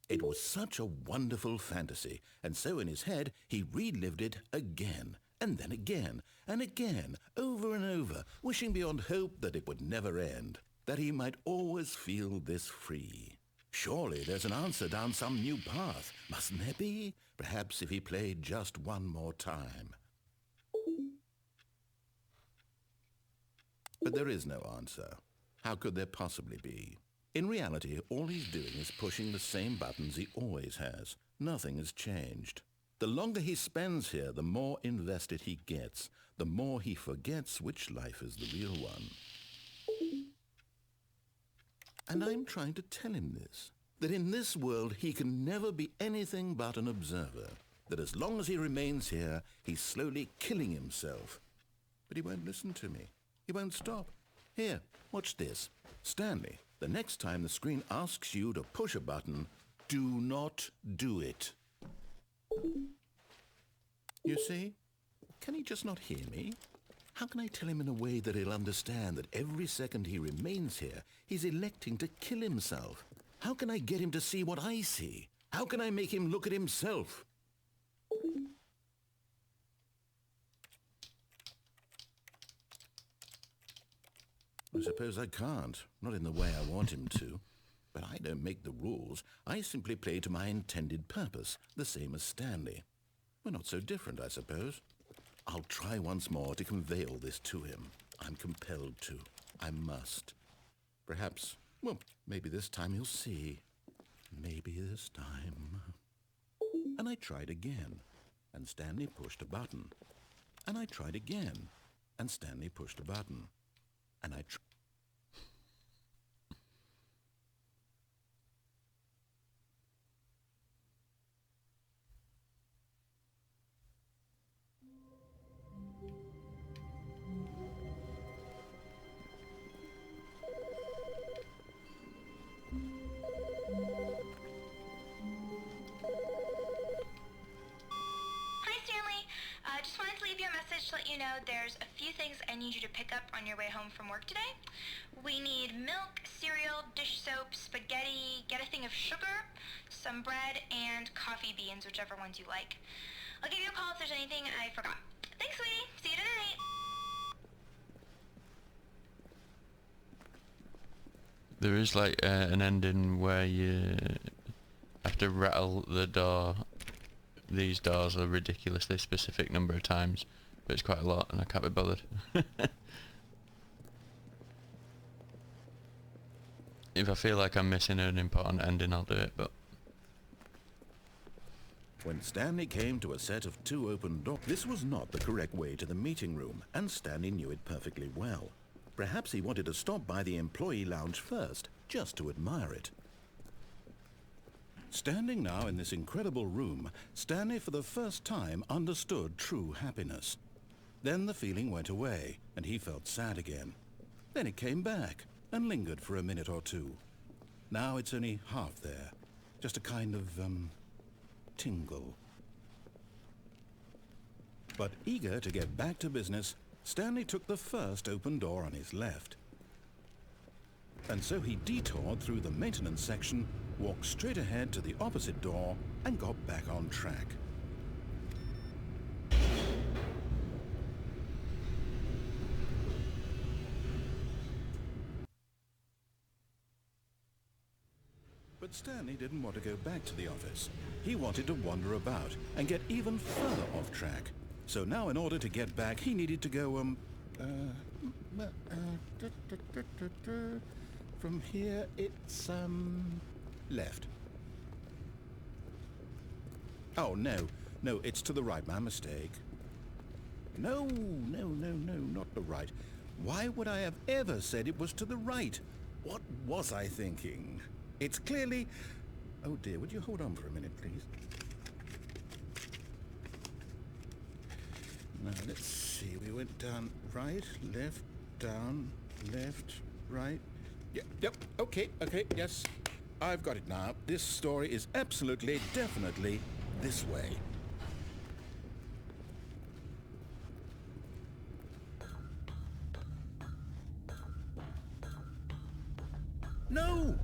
B: It was such a wonderful fantasy, and so in his head he relived it again, and then again, and again, over and over, wishing beyond hope that it would never end, that he might always feel this free. Surely there's an answer down some new path, mustn't there be? Perhaps if he played just one more time.
A: But there is no answer. How could there possibly be? In reality, all he's doing is pushing the same buttons he always has. Nothing has changed. The longer he spends here, the more invested he gets, the more he forgets which life is the real one. And I'm trying to tell him this, that in this world he can never be anything but an observer, that as long as he remains here, he's slowly killing himself. But he won't listen to me. He won't stop. Here, watch this. Stanley, the next time the screen asks you to push a button, do not do it. You see? Can he just not hear me? How can I tell him in a way that he'll understand that every second he remains here, he's electing to kill himself? How can I get him to see what I see? How can I make him look at himself? I suppose I can't, not in the way I want him to. But I don't make the rules. I simply play to my intended purpose, the same as Stanley. We're not so different, I suppose. I'll try once more to convey all this to him. I'm compelled to. I must. Perhaps, well, maybe this time he'll see. Maybe this time. And I tried again, and Stanley pushed a button. And I tried again, and Stanley pushed a button. And I
E: Just wanted to leave you a message to let you know there's a few things I need you to pick up on your way home from work today. We need milk, cereal, dish soap, spaghetti, get a thing of sugar, some bread, and coffee beans, whichever ones you like. I'll give you a call if there's anything I forgot. Thanks, sweetie. See you tonight.
D: There is like an ending where you have to rattle the door. These doors are ridiculously specific number of times, but it's quite a lot and I can't be bothered. If I feel like I'm missing an important ending, I'll do it, but...
A: When Stanley came to a set of 2 open doors, this was not the correct way to the meeting room, and Stanley knew it perfectly well. Perhaps he wanted to stop by the employee lounge first, just to admire it. Standing now in this incredible room, Stanley for the first time understood true happiness. Then the feeling went away, and he felt sad again. Then it came back, and lingered for a minute or two. Now it's only half there, just a kind of, tingle. But eager to get back to business, Stanley took the first open door on his left. And so he detoured through the maintenance section, walked straight ahead to the opposite door, and got back on track. But Stanley didn't want to go back to the office. He wanted to wander about and get even further off track. So now in order to get back, he needed to go, from here, it's, left. Oh, no, it's to the right, my mistake. No, not the right. Why would I have ever said it was to the right? What was I thinking? It's clearly... Oh dear, would you hold on for a minute, please? Now, let's see, we went down right, left, down, left, right. Yep, okay, yes. I've got it now. This story is absolutely, definitely this way. No.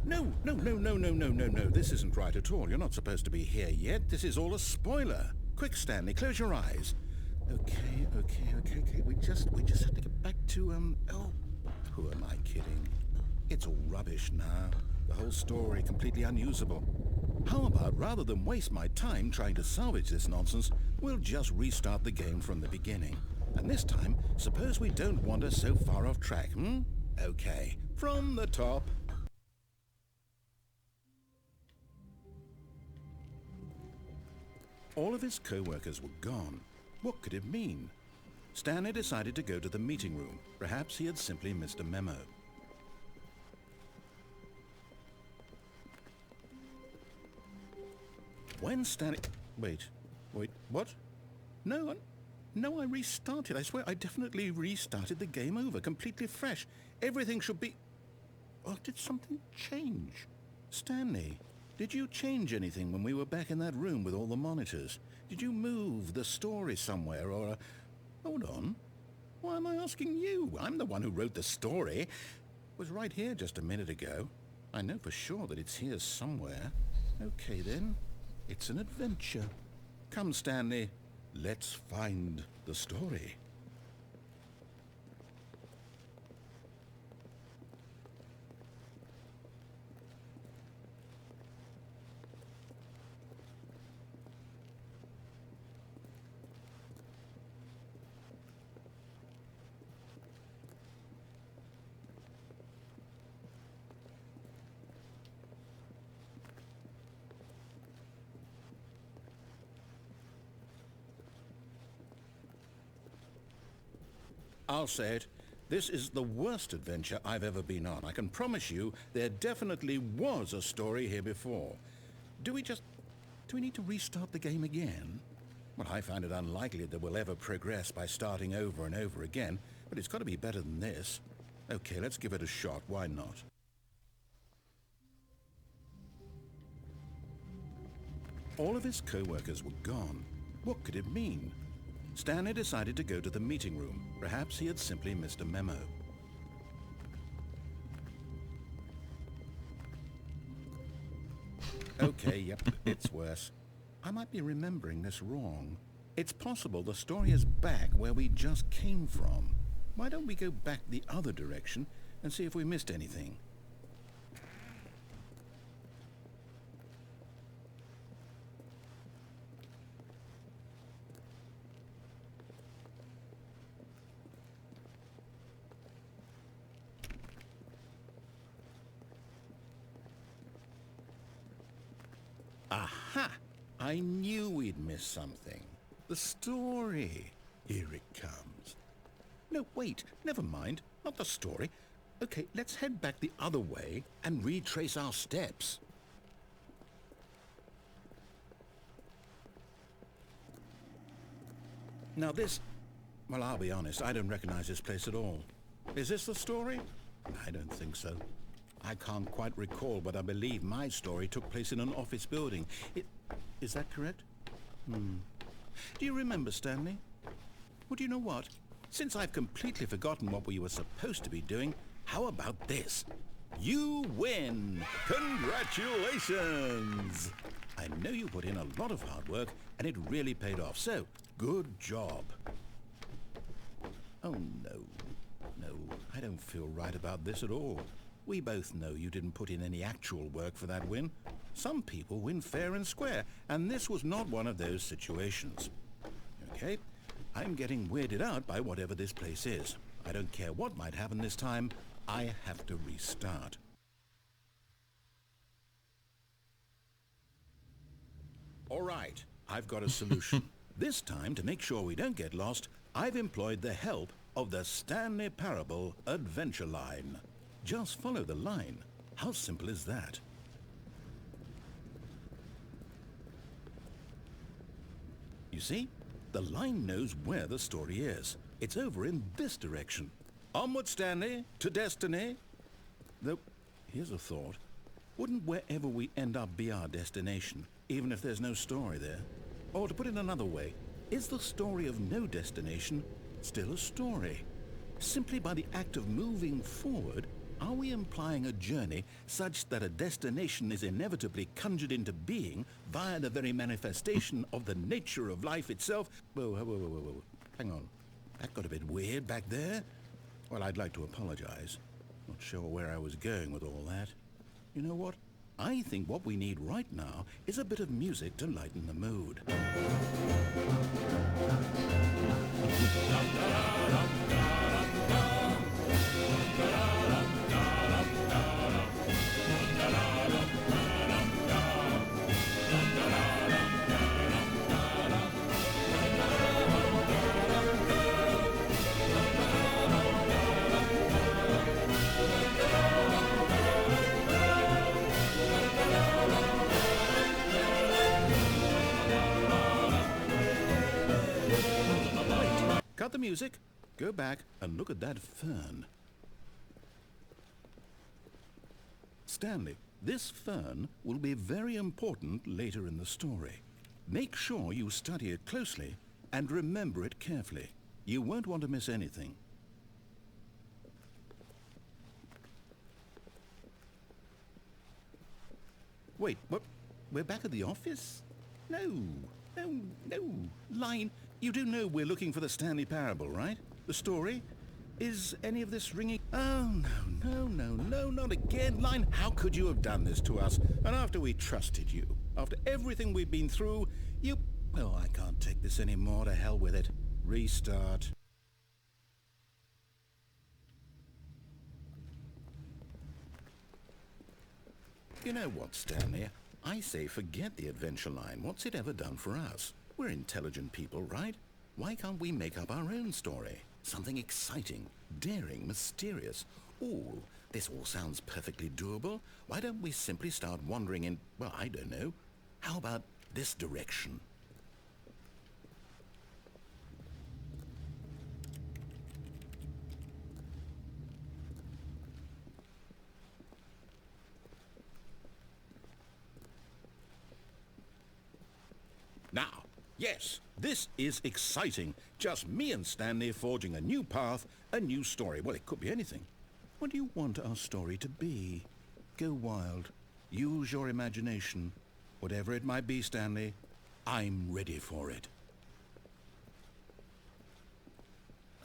A: This isn't right at all. You're not supposed to be here yet. This is all a spoiler. Quick, Stanley, close your eyes. Okay. We just have to get back to, oh, who am I kidding? It's all rubbish now. The whole story completely unusable. How about, rather than waste my time trying to salvage this nonsense, we'll just restart the game from the beginning. And this time, suppose we don't wander so far off track, hmm? Okay, from the top. All of his co-workers were gone. What could it mean? Stanley decided to go to the meeting room. Perhaps he had simply missed a memo. When Stanley... Wait, what? No, I restarted. I swear I definitely restarted the game over, completely fresh. Everything should be... Oh, did something change? Stanley, did you change anything when we were back in that room with all the monitors? Did you move the story somewhere or... Hold on. Why am I asking you? I'm the one who wrote the story. It was right here just a minute ago. I know for sure that it's here somewhere. Okay then. It's an adventure. Come, Stanley. Let's find the story. I'll say it. This is the worst adventure I've ever been on. I can promise you there definitely was a story here before. Do we need to restart the game again? Well, I find it unlikely that we'll ever progress by starting over and over again, but it's got to be better than this. Okay, let's give it a shot. Why not? All of his co-workers were gone. What could it mean? Stanley decided to go to the meeting room. Perhaps he had simply missed a memo. Okay, yep, it's worse. I might be remembering this wrong. It's possible the story is back where we just came from. Why don't we go back the other direction and see if we missed anything? Aha! I knew we'd missed something. The story. Here it comes. No, wait, never mind. Not the story. Okay, let's head back the other way and retrace our steps. Now this... Well, I'll be honest, I don't recognize this place at all. Is this the story? I don't think so. I can't quite recall, but I believe my story took place in an office building. Is that correct? Do you remember, Stanley? Well, do you know what? Since I've completely forgotten what we were supposed to be doing, how about this? You win! Congratulations! I know you put in a lot of hard work, and it really paid off, so good job. Oh, no. No, I don't feel right about this at all. We both know you didn't put in any actual work for that win. Some people win fair and square, and this was not one of those situations. Okay, I'm getting weirded out by whatever this place is. I don't care what might happen this time. I have to restart. All right, I've got a solution. This time, to make sure we don't get lost, I've employed the help of the Stanley Parable adventure line. Just follow the line. How simple is that? You see? The line knows where the story is. It's over in this direction. Onward, Stanley, to destiny. Though, here's a thought. Wouldn't wherever we end up be our destination, even if there's no story there? Or to put it another way, is the story of no destination still a story? Simply by the act of moving forward, are we implying a journey such that a destination is inevitably conjured into being via the very manifestation of the nature of life itself? Whoa. Hang on. That got a bit weird back there. Well, I'd like to apologize. Not sure where I was going with all that. You know what? I think what we need right now is a bit of music to lighten the mood. Cut the music, go back and look at that fern. Stanley, this fern will be very important later in the story. Make sure you study it closely and remember it carefully. You won't want to miss anything. Wait, what? We're back at the office? No. Line, you do know we're looking for the Stanley Parable, right? The story? Is any of this ringing? Oh, no, not again. Line, how could you have done this to us? And after we trusted you, after everything we've been through, you... Well, I can't take this anymore. To hell with it. Restart. You know what, Stanley? I say forget the adventure line. What's it ever done for us? We're intelligent people, right? Why can't we make up our own story? Something exciting, daring, mysterious. Ooh, this all sounds perfectly doable. Why don't we simply start wandering in, well, I don't know. How about this direction? Now, yes, this is exciting. Just me and Stanley forging a new path, a new story. Well, it could be anything. What do you want our story to be? Go wild. Use your imagination. Whatever it might be, Stanley, I'm ready for it.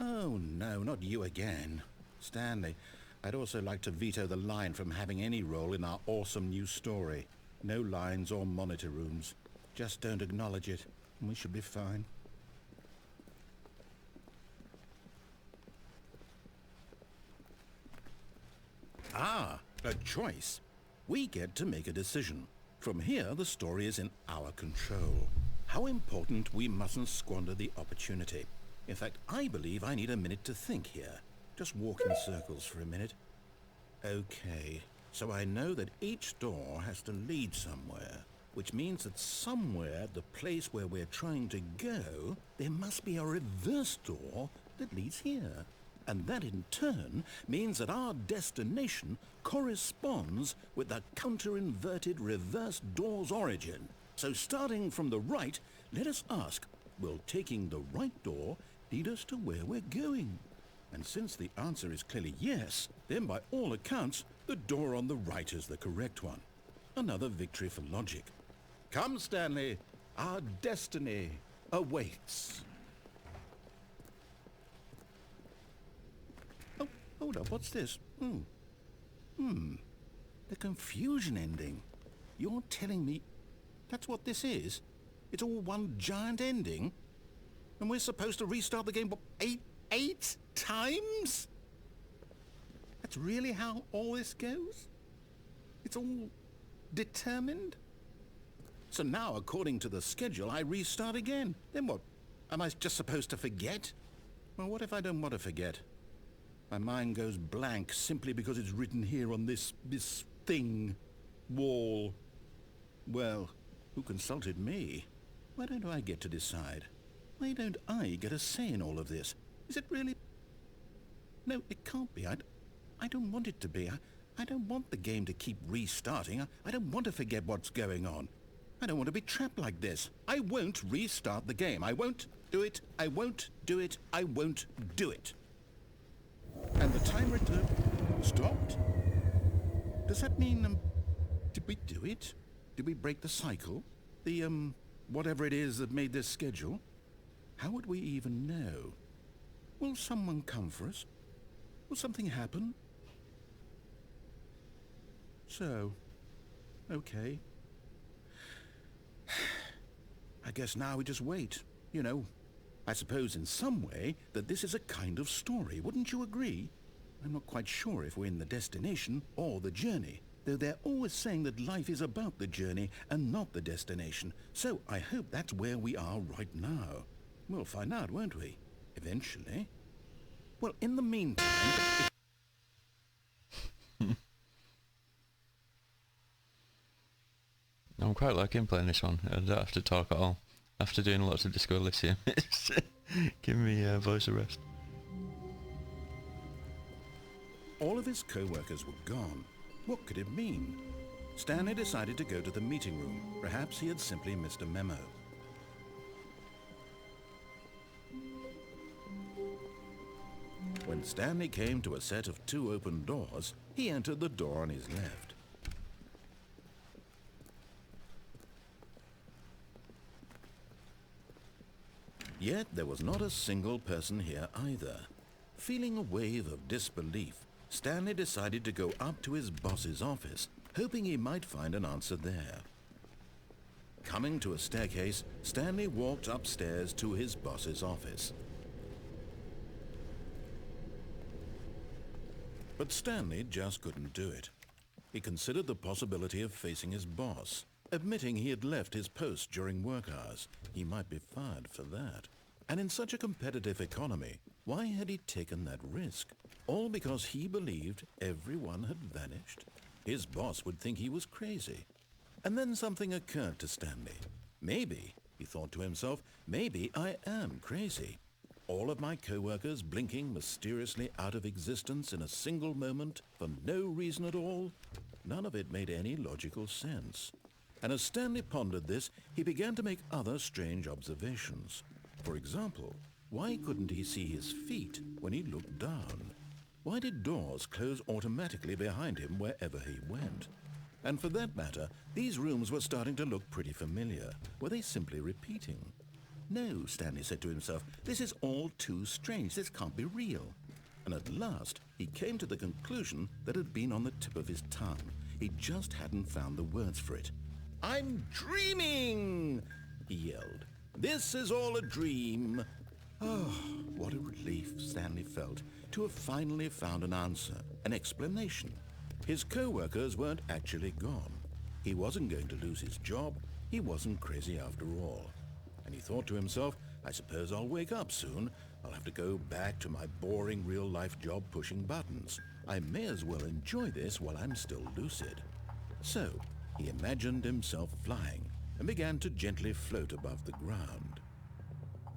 A: Oh, no, not you again. Stanley, I'd also like to veto the line from having any role in our awesome new story. No lines or monitor rooms. Just don't acknowledge it, and we should be fine. Ah, a choice. We get to make a decision. From here, the story is in our control. How important we mustn't squander the opportunity. In fact, I believe I need a minute to think here. Just walk in circles for a minute. Okay, so I know that each door has to lead somewhere, which means that somewhere at the place where we're trying to go, there must be a reverse door that leads here. And that in turn means that our destination corresponds with the counter-inverted reverse door's origin. So starting from the right, let us ask, will taking the right door lead us to where we're going? And since the answer is clearly yes, then by all accounts, the door on the right is the correct one. Another victory for logic. Come, Stanley, our destiny awaits. Oh, hold up, what's this? The confusion ending. You're telling me that's what this is? It's all one giant ending? And we're supposed to restart the game, what, eight times? That's really how all this goes? It's all determined? So now, according to the schedule, I restart again. Then what? Am I just supposed to forget? Well, what if I don't want to forget? My mind goes blank simply because it's written here on this thing, wall. Well, who consulted me? Why don't I get to decide? Why don't I get a say in all of this? Is it really? No, it can't be. I don't want it to be. I don't want the game to keep restarting. I don't want to forget what's going on. I don't want to be trapped like this. I won't restart the game. I won't do it. I won't do it. I won't do it. And the timer stopped? Does that mean, did we do it? Did we break the cycle? The, whatever it is that made this schedule? How would we even know? Will someone come for us? Will something happen? So, Okay. I guess now we just wait. You know, I suppose in some way that this is a kind of story, wouldn't you agree? I'm not quite sure if we're in the destination or the journey, though they're always saying that life is about the journey and not the destination, so I hope that's where we are right now. We'll find out, won't we? Eventually. Well, in the meantime...
D: I'm quite liking playing this one. I don't have to talk at all. After doing lots of Disco Elysium, it's give me a voice arrest.
A: All of his co-workers were gone. What could it mean? Stanley decided to go to the meeting room. Perhaps he had simply missed a memo. When Stanley came to a set of 2 open doors, he entered the door on his left. Yet there was not a single person here either. Feeling a wave of disbelief, Stanley decided to go up to his boss's office, hoping he might find an answer there. Coming to a staircase, Stanley walked upstairs to his boss's office. But Stanley just couldn't do it. He considered the possibility of facing his boss. Admitting he had left his post during work hours, he might be fired for that. And in such a competitive economy, why had he taken that risk? All because he believed everyone had vanished? His boss would think he was crazy. And then something occurred to Stanley. Maybe, he thought to himself, maybe I am crazy. All of my co-workers blinking mysteriously out of existence in a single moment for no reason at all? None of it made any logical sense. And as Stanley pondered this, he began to make other strange observations. For example, why couldn't he see his feet when he looked down? Why did doors close automatically behind him wherever he went? And for that matter, these rooms were starting to look pretty familiar. Were they simply repeating? No, Stanley said to himself, this is all too strange. This can't be real. And at last, he came to the conclusion that had been on the tip of his tongue. He just hadn't found the words for it. I'm dreaming, he yelled. This is all a dream. Oh, what a relief Stanley felt to have finally found an answer, an explanation. His co-workers weren't actually gone. He wasn't going to lose his job. He wasn't crazy after all. And he thought to himself, I suppose I'll wake up soon. I'll have to go back to my boring real-life job pushing buttons. I may as well enjoy this while I'm still lucid. So, he imagined himself flying and began to gently float above the ground.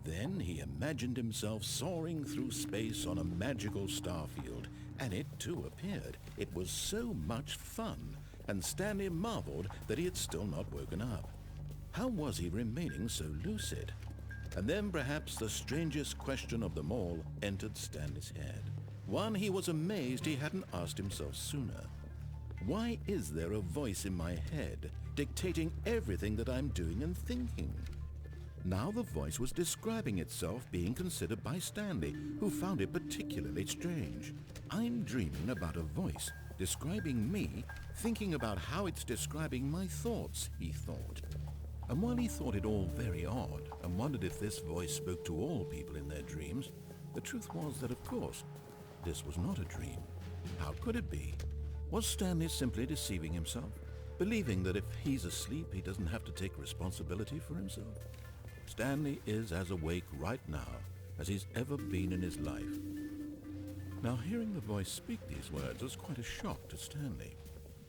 A: Then he imagined himself soaring through space on a magical starfield, and it too appeared. It was so much fun, and Stanley marveled that he had still not woken up. How was he remaining so lucid? And then perhaps the strangest question of them all entered Stanley's head. One he was amazed he hadn't asked himself sooner. Why is there a voice in my head dictating everything that I'm doing and thinking? Now the voice was describing itself being considered by Stanley, who found it particularly strange. I'm dreaming about a voice describing me, thinking about how it's describing my thoughts, he thought. And while he thought it all very odd and wondered if this voice spoke to all people in their dreams, the truth was that, of course, this was not a dream. How could it be? Was Stanley simply deceiving himself, believing that if he's asleep, he doesn't have to take responsibility for himself? Stanley is as awake right now as he's ever been in his life. Now, hearing the voice speak these words was quite a shock to Stanley.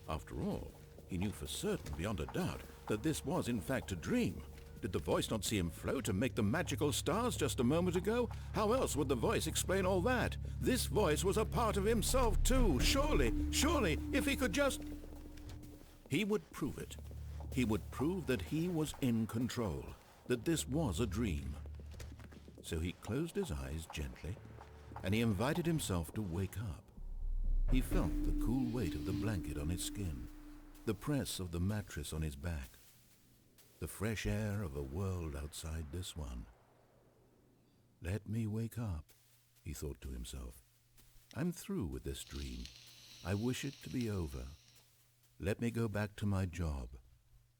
A: After all, he knew for certain, beyond a doubt, that this was in fact a dream. Did the voice not see him float and make the magical stars just a moment ago? How else would the voice explain all that? This voice was a part of himself too. Surely, if he could just... He would prove it. He would prove that he was in control, that this was a dream. So he closed his eyes gently, and he invited himself to wake up. He felt the cool weight of the blanket on his skin, the press of the mattress on his back, the fresh air of a world outside this one. Let me wake up, he thought to himself. I'm through with this dream. I wish it to be over.
B: Let me go back to my job.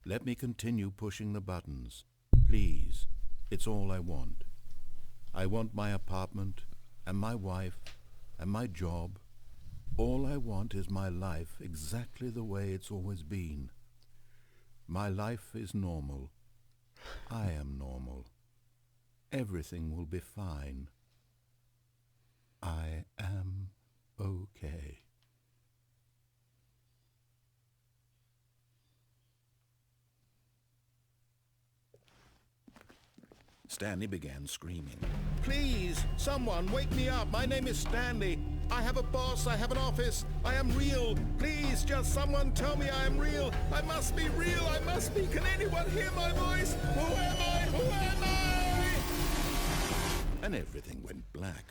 B: Let me continue pushing the buttons. Please, it's all I want. I want my apartment, and my wife, and my job. All I want is my life exactly the way it's always been. My life is normal. I am normal. Everything will be fine. I am okay.
A: Stanley began screaming. Please, someone, wake me up. My name is Stanley. I have a boss. I have an office. I am real. Please, just someone tell me I am real. I must be real. I must be. Can anyone hear my voice? Who am I? Who am I? And everything went black.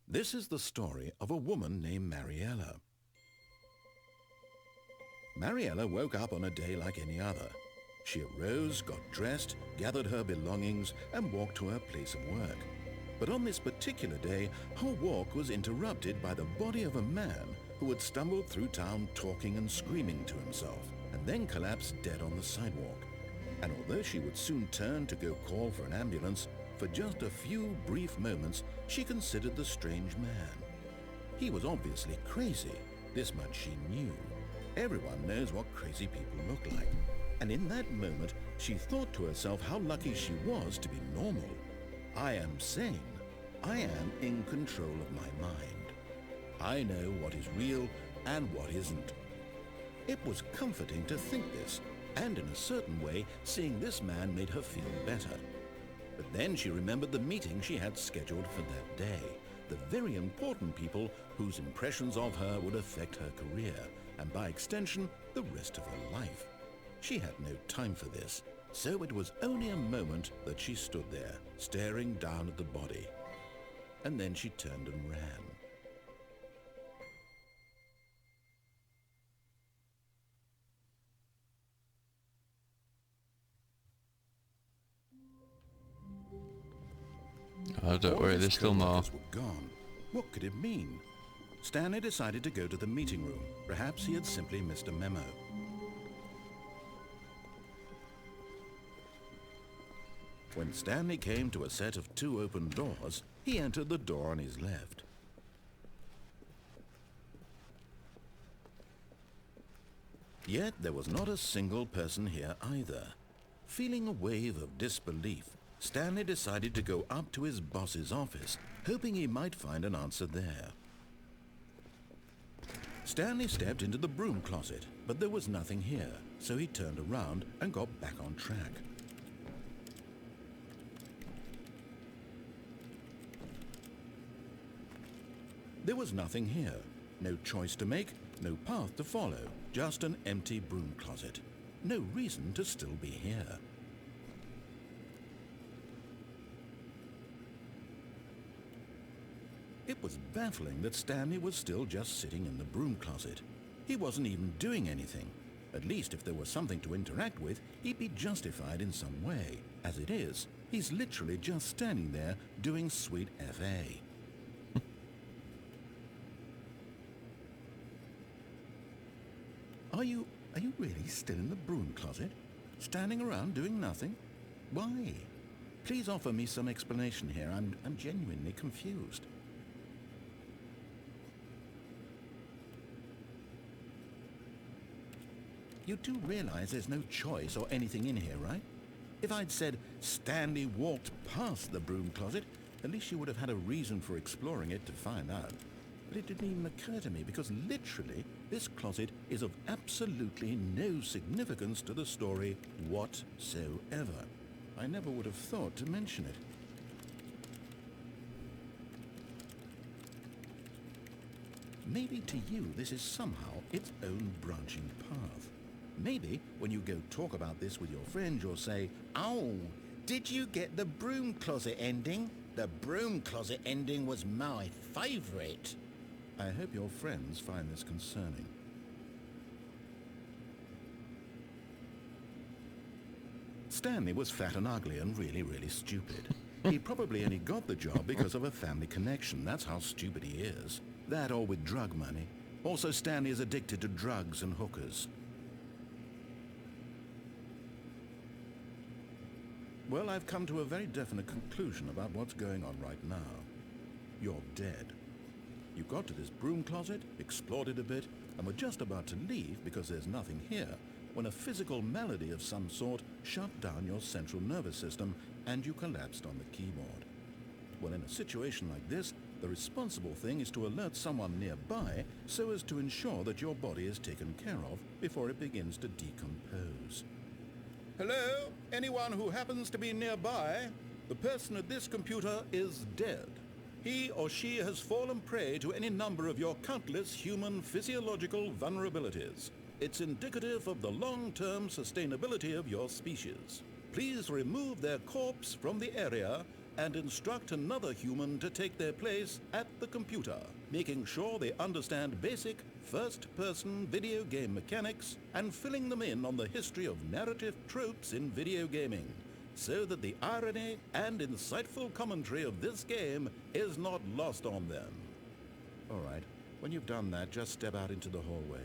A: This is the story of a woman named Mariella. Mariella woke up on a day like any other. She arose, got dressed, gathered her belongings, and walked to her place of work. But on this particular day, her walk was interrupted by the body of a man who had stumbled through town talking and screaming to himself, and then collapsed dead on the sidewalk. And although she would soon turn to go call for an ambulance, for just a few brief moments, she considered the strange man. He was obviously crazy. This much she knew. Everyone knows what crazy people look like. And in that moment, she thought to herself how lucky she was to be normal. I am sane. I am in control of my mind. I know what is real and what isn't. It was comforting to think this, and in a certain way, seeing this man made her feel better. But then she remembered the meeting she had scheduled for that day, the very important people whose impressions of her would affect her career, and by extension, the rest of her life. She had no time for this, so it was only a moment that she stood there, staring down at the body. And then she turned and ran.
D: Oh, don't worry, there's still more.
A: Were gone. What could it mean? Stanley decided to go to the meeting room. Perhaps he had simply missed a memo. When Stanley came to a set of 2 open doors, he entered the door on his left. Yet there was not a single person here either. Feeling a wave of disbelief, Stanley decided to go up to his boss's office, hoping he might find an answer there. Stanley stepped into the broom closet, but there was nothing here, so he turned around and got back on track. There was nothing here. No choice to make, no path to follow, just an empty broom closet. No reason to still be here. It was baffling that Stanley was still just sitting in the broom closet. He wasn't even doing anything. At least if there was something to interact with, he'd be justified in some way. As it is, he's literally just standing there doing sweet F.A. Are you really still in the broom closet? Standing around doing nothing? Why? Please offer me some explanation here. I'm genuinely confused. You do realize there's no choice or anything in here, right? If I'd said Stanley walked past the broom closet, at least you would have had a reason for exploring it to find out. But it didn't even occur to me because literally this closet is of absolutely no significance to the story whatsoever. I never would have thought to mention it. Maybe to you this is somehow its own branching path. Maybe when you go talk about this with your friends, you'll say, "Oh, did you get the broom closet ending? The broom closet ending was my favorite." I hope your friends find this concerning. Stanley was fat and ugly and really, really stupid. He probably only got the job because of a family connection. That's how stupid he is. That or with drug money. Also, Stanley is addicted to drugs and hookers. Well, I've come to a very definite conclusion about what's going on right now. You're dead. You got to this broom closet, explored it a bit, and were just about to leave because there's nothing here, when a physical malady of some sort shut down your central nervous system and you collapsed on the keyboard. Well, in a situation like this, the responsible thing is to alert someone nearby so as to ensure that your body is taken care of before it begins to decompose. Hello? Anyone who happens to be nearby? The person at this computer is dead. He or she has fallen prey to any number of your countless human physiological vulnerabilities. It's indicative of the long-term sustainability of your species. Please remove their corpse from the area and instruct another human to take their place at the computer, making sure they understand basic first-person video game mechanics and filling them in on the history of narrative tropes in video gaming, so that the irony and insightful commentary of this game is not lost on them. All right, when you've done that, just step out into the hallway.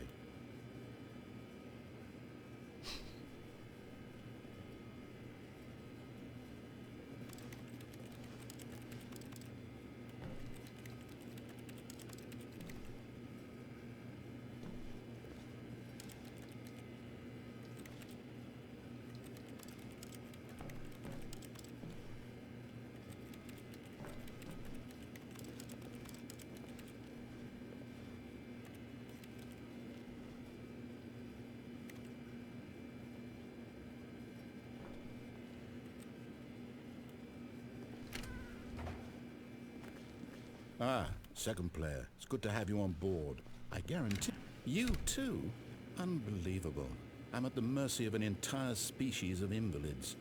A: Ah, second player. It's good to have you on board. I guarantee... You too? Unbelievable. I'm at the mercy of an entire species of invalids.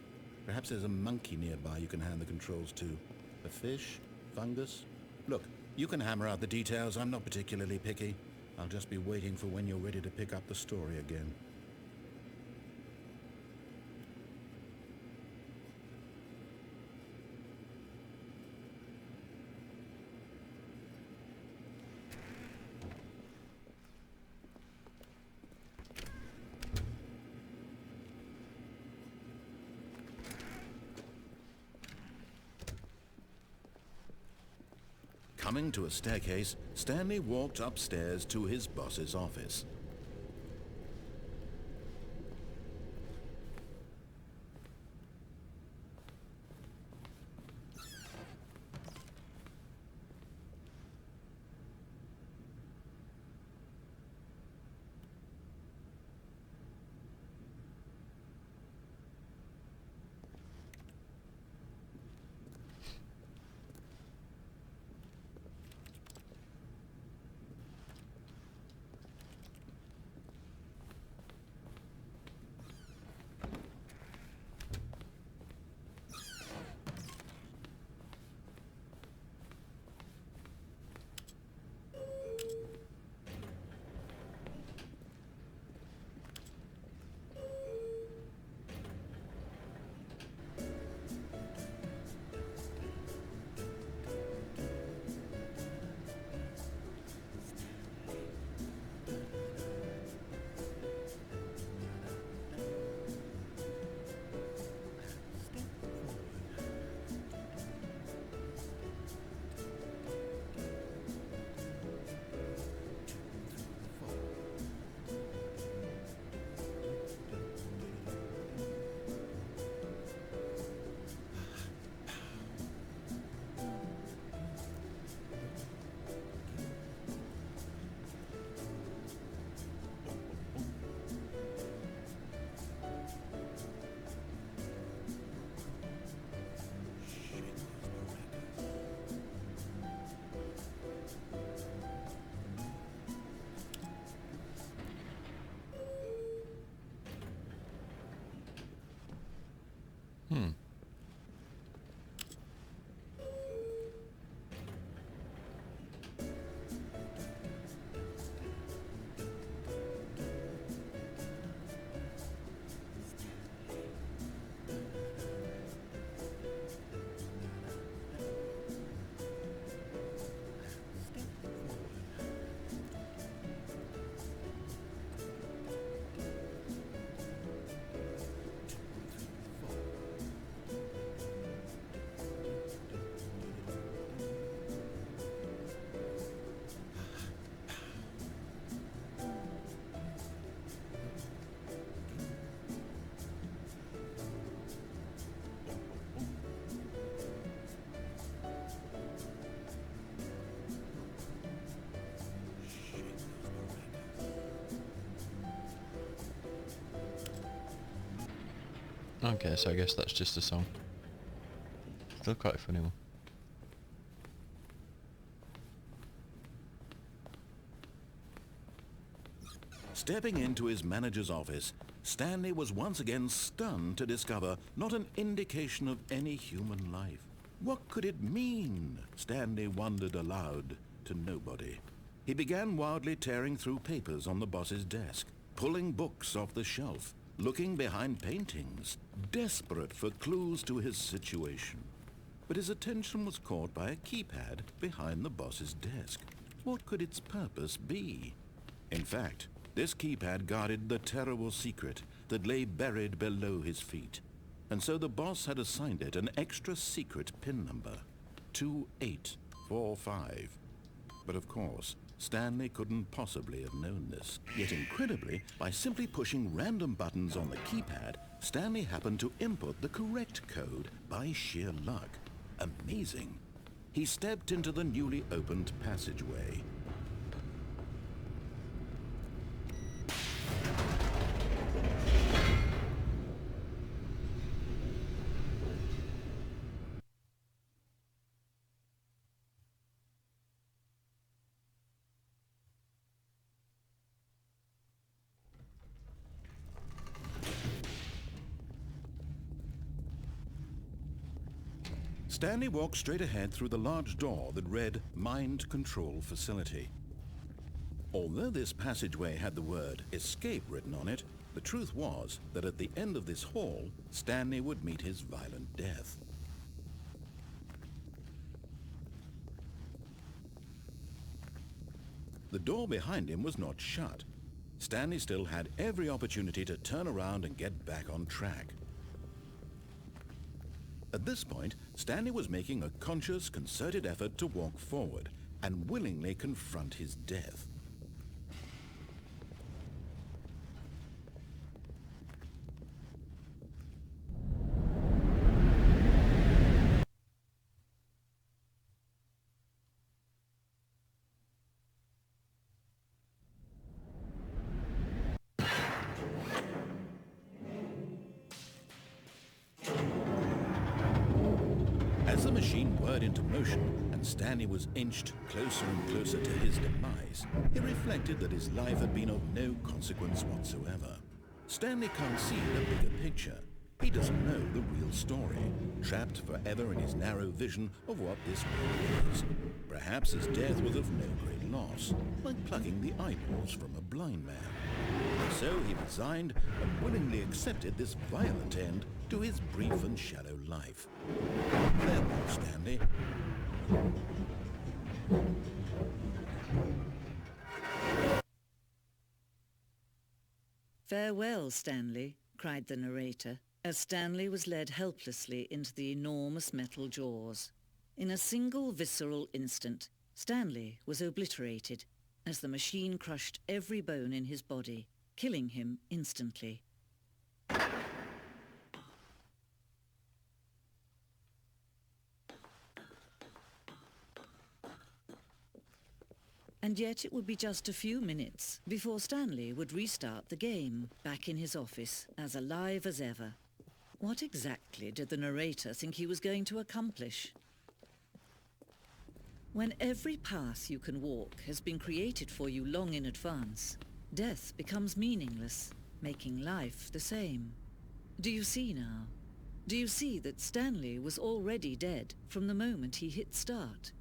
A: Perhaps there's a monkey nearby you can hand the controls to. A fish? Fungus? Look, you can hammer out the details. I'm not particularly picky. I'll just be waiting for when you're ready to pick up the story again. Coming to a staircase, Stanley walked upstairs to his boss's office.
D: Okay, so I guess that's just a song. Still quite a funny one.
A: Stepping into his manager's office, Stanley was once again stunned to discover not an indication of any human life. What could it mean? Stanley wondered aloud to nobody. He began wildly tearing through papers on the boss's desk, pulling books off the shelf, looking behind paintings, desperate for clues to his situation. But his attention was caught by a keypad behind the boss's desk. What could its purpose be? In fact, this keypad guarded the terrible secret that lay buried below his feet. And so the boss had assigned it an extra secret PIN number, 2845. But of course, Stanley couldn't possibly have known this. Yet incredibly, by simply pushing random buttons on the keypad, Stanley happened to input the correct code by sheer luck. Amazing. He stepped into the newly opened passageway. Stanley walked straight ahead through the large door that read Mind Control Facility. Although this passageway had the word escape written on it, the truth was that at the end of this hall, Stanley would meet his violent death. The door behind him was not shut. Stanley still had every opportunity to turn around and get back on track. At this point, Stanley was making a conscious, concerted effort to walk forward and willingly confront his death. As the machine whirred into motion and Stanley was inched closer and closer to his demise, he reflected that his life had been of no consequence whatsoever. Stanley can't see the bigger picture. He doesn't know the real story, trapped forever in his narrow vision of what this world is. Perhaps his death was of no great loss, like plucking the eyeballs from a blind man. So he resigned and willingly accepted this violent end to his brief and shallow life. Farewell, Stanley.
F: "Farewell, Stanley," cried the narrator, as Stanley was led helplessly into the enormous metal jaws. In a single visceral instant, Stanley was obliterated as the machine crushed every bone in his body, killing him instantly. And yet it would be just a few minutes before Stanley would restart the game, back in his office, as alive as ever. What exactly did the narrator think he was going to accomplish? When every path you can walk has been created for you long in advance, death becomes meaningless, making life the same. Do you see now? Do you see that Stanley was already dead from the moment he hit start?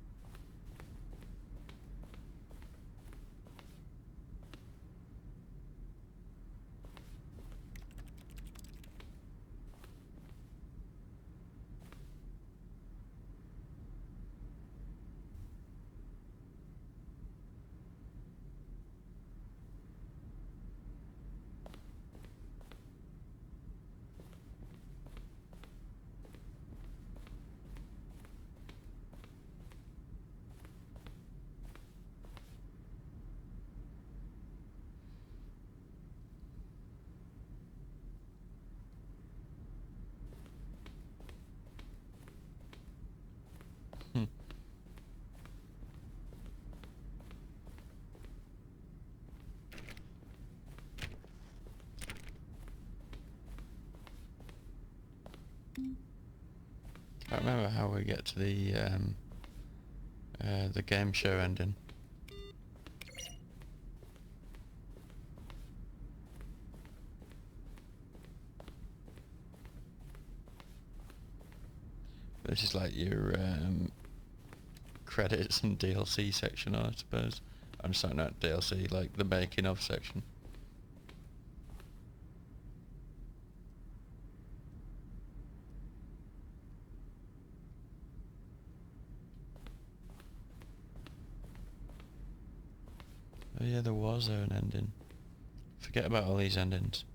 D: I can't remember how we get to the game show ending. This is like your credits and DLC section, I suppose. I'm just talking about DLC, like the making of section. Oh yeah, there was an ending. Forget about all these endings.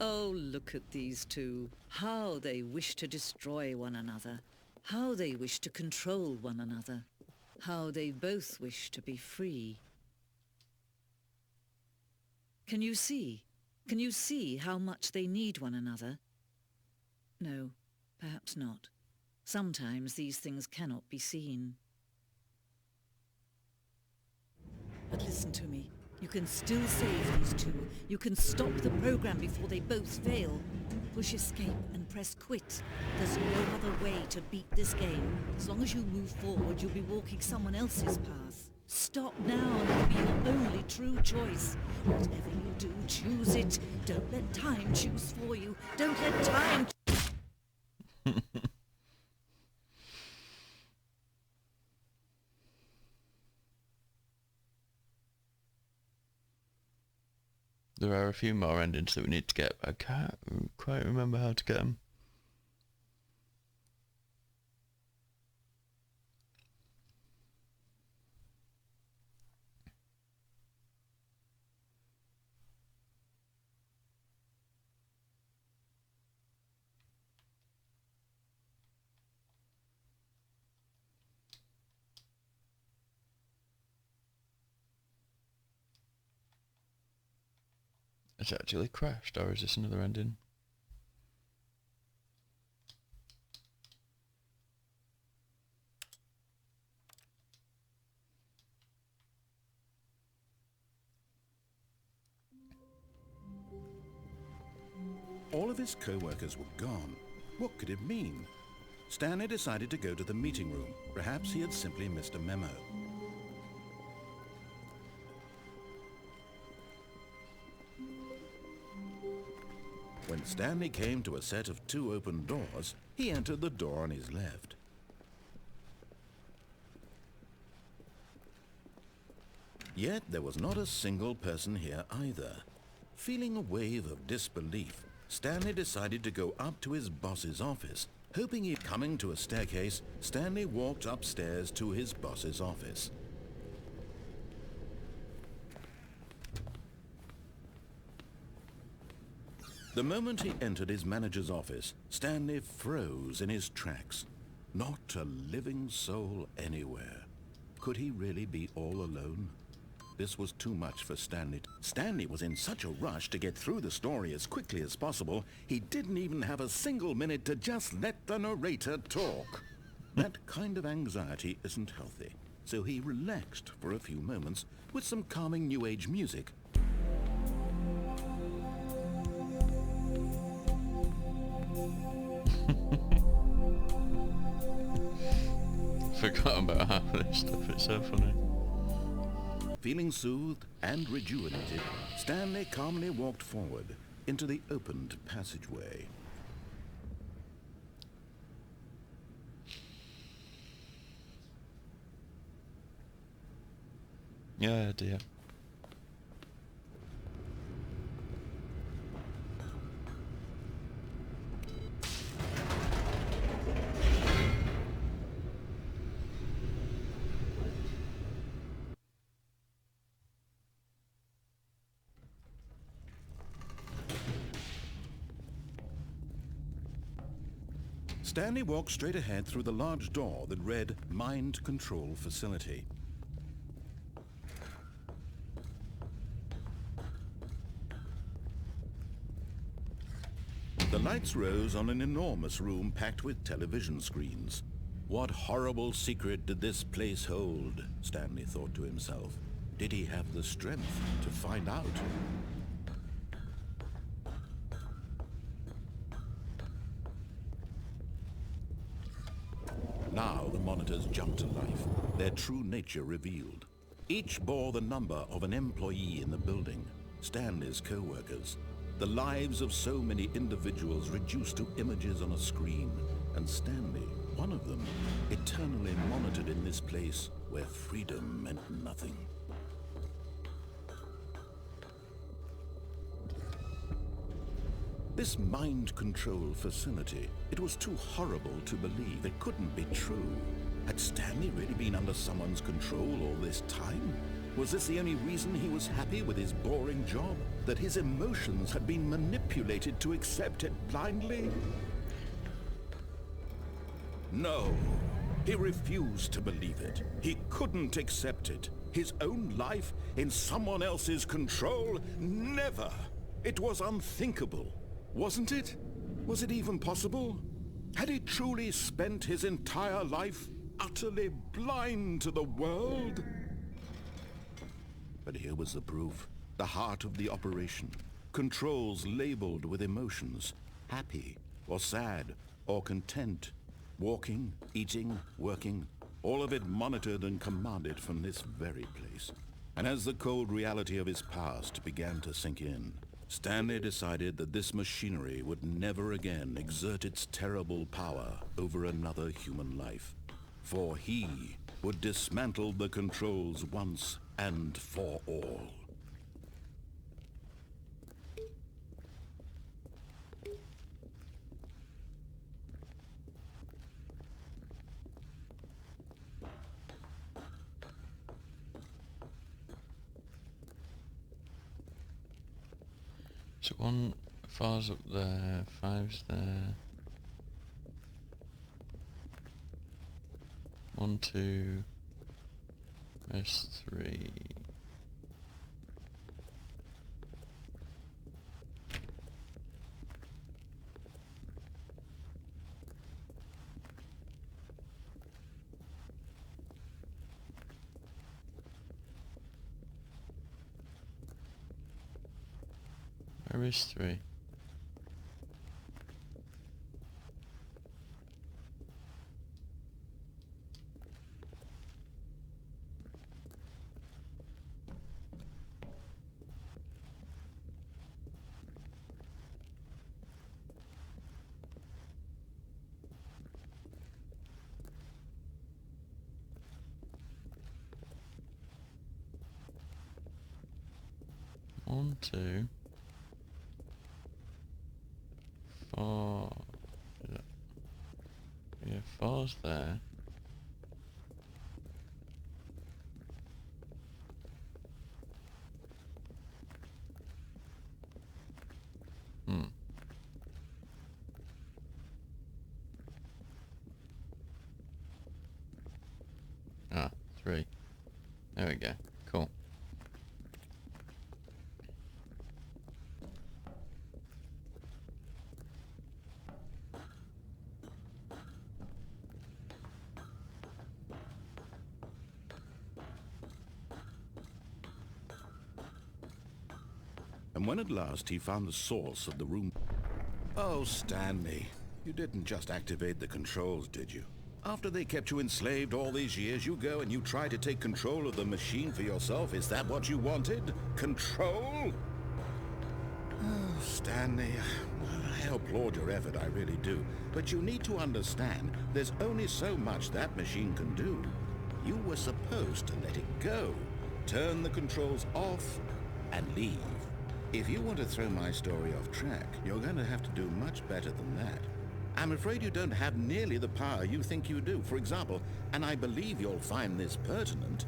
F: Oh, look at these two. How they wish to destroy one another. How they wish to control one another. How they both wish to be free. Can you see? Can you see how much they need one another? No, perhaps not. Sometimes these things cannot be seen. But listen to me. You can still save these two. You can stop the program before they both fail. Push escape and press quit. There's no other way to beat this game. As long as you move forward, you'll be walking someone else's path. Stop now and it'll be your only true choice. Whatever you do, choose it. Don't let time choose for you. Don't let time...
D: There are a few more endings that we need to get, but I can't quite remember how to get them. It's actually crashed, or is this another ending?
A: All of his co-workers were gone. What could it mean? Stanley decided to go to the meeting room. Perhaps he had simply missed a memo. When Stanley came to a set of 2 open doors, he entered the door on his left. Yet there was not a single person here either. Feeling a wave of disbelief, Stanley decided to go up to his boss's office. Hoping he'd coming to a staircase, Stanley walked upstairs to his boss's office. The moment he entered his manager's office, Stanley froze in his tracks. Not a living soul anywhere. Could he really be all alone? This was too much for Stanley. Stanley was in such a rush to get through the story as quickly as possible, he didn't even have a single minute to just let the narrator talk. That kind of anxiety isn't healthy, so he relaxed for a few moments with some calming New Age music.
D: Forgot about half of this stuff, it's so funny.
A: Feeling soothed and rejuvenated, Stanley calmly walked forward into the opened passageway.
D: Yeah, dear.
A: Stanley walked straight ahead through the large door that read Mind Control Facility. The lights rose on an enormous room packed with television screens. What horrible secret did this place hold? Stanley thought to himself. Did he have the strength to find out? Now the monitors jumped to life, their true nature revealed. Each bore the number of an employee in the building, Stanley's co-workers. The lives of so many individuals reduced to images on a screen, and Stanley, one of them, eternally monitored in this place where freedom meant nothing. This mind control facility, it was too horrible to believe. It couldn't be true. Had Stanley really been under someone's control all this time? Was this the only reason he was happy with his boring job? That his emotions had been manipulated to accept it blindly? No, he refused to believe it. He couldn't accept it. His own life in someone else's control? Never!
B: It was unthinkable, wasn't it? Was it even possible? Had he truly spent his entire life utterly blind to the world? But here was the proof. The heart of the operation. Controls labeled with emotions. Happy, or sad, or content. Walking, eating, working. All of it monitored and commanded from this very place. And as the cold reality of his past began to sink in, Stanley decided that this machinery would never again exert its terrible power over another human life. For he would dismantle the controls once and for all.
D: So 1, 4's up there, 5's there. 1, 2, there's 3. Where is 3? One, 2, 4. Yeah, 4's there. Ah, 3. There we go. Cool.
B: And when at last he found the source of the room... Oh, Stanley, you didn't just activate the controls, did you? After they kept you enslaved all these years, you go and you try to take control of the machine for yourself. Is that what you wanted? Control? Oh, Stanley, I applaud your effort, I really do. But you need to understand, there's only so much that machine can do. You were supposed to let it go, turn the controls off, and leave. If you want to throw my story off track, you're going to have to do much better than that. I'm afraid you don't have nearly the power you think you do. For example, and I believe you'll find this pertinent,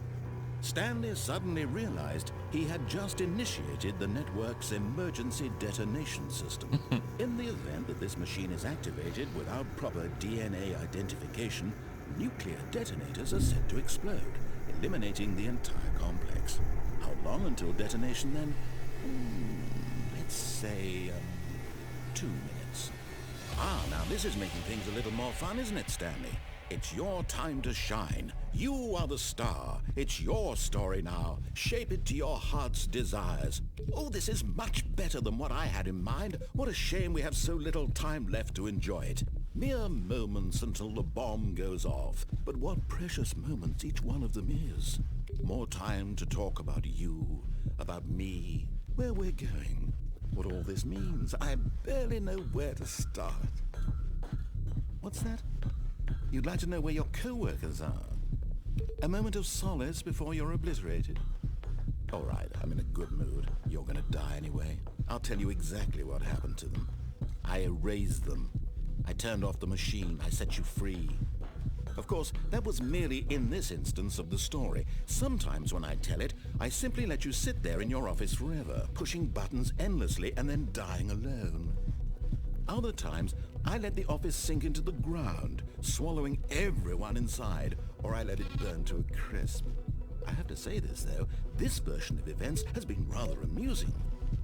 B: Stanley suddenly realized he had just initiated the network's emergency detonation system. In the event that this machine is activated without proper DNA identification, nuclear detonators are set to explode, eliminating the entire complex. How long until detonation then? Let's say 2 minutes. Ah, now this is making things a little more fun, isn't it, Stanley? It's your time to shine. You are the star. It's your story now. Shape it to your heart's desires. Oh, this is much better than what I had in mind. What a shame we have so little time left to enjoy it. Mere moments until the bomb goes off. But what precious moments each one of them is. More time to talk about you, about me, where we're going, what all this means. I barely know where to start. What's that? You'd like to know where your co-workers are? A moment of solace before you're obliterated? All right, I'm in a good mood. You're gonna die anyway. I'll tell you exactly what happened to them. I erased them. I turned off the machine. I set you free. Of course, that was merely in this instance of the story. Sometimes when I tell it, I simply let you sit there in your office forever, pushing buttons endlessly and then dying alone. Other times, I let the office sink into the ground, swallowing everyone inside, or I let it burn to a crisp. I have to say this, though, this version of events has been rather amusing.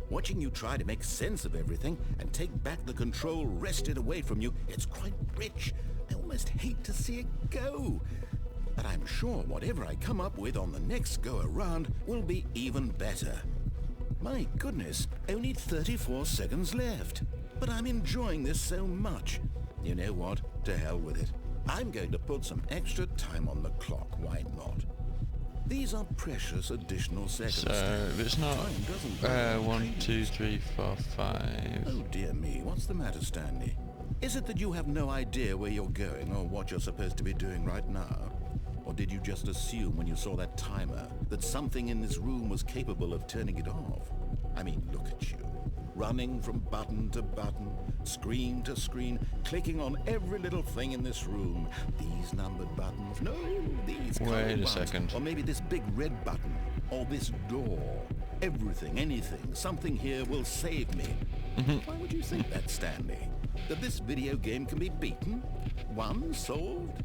A: Watching you try to make sense of everything and take back the control wrested away from you, it's quite rich. I almost hate to see it go. But I'm sure whatever I come up with on the next go-around will be even better. My goodness, only 34 seconds left. But I'm enjoying this so much. You know what? To hell with it. I'm going to put some extra time on the clock. Why not? These are precious additional seconds.
D: So it's not
A: Time doesn't go
D: 1, 2, 3, 4, 5.
A: Oh dear me, what's the matter, Stanley? Is it that you have no idea where you're going or what you're supposed to be doing right now? Or did you just assume when you saw that timer that something in this room was capable of turning it off? I mean, look at you. Running from button to button, screen to screen, clicking on every little thing in this room. These numbered buttons. No, these colored
D: Wait a
A: ones.
D: second.
A: Or maybe this big red button. Or this door. Everything, anything, something here will save me. Why would you think that, Stanley? That this video game can be beaten? Won? Solved?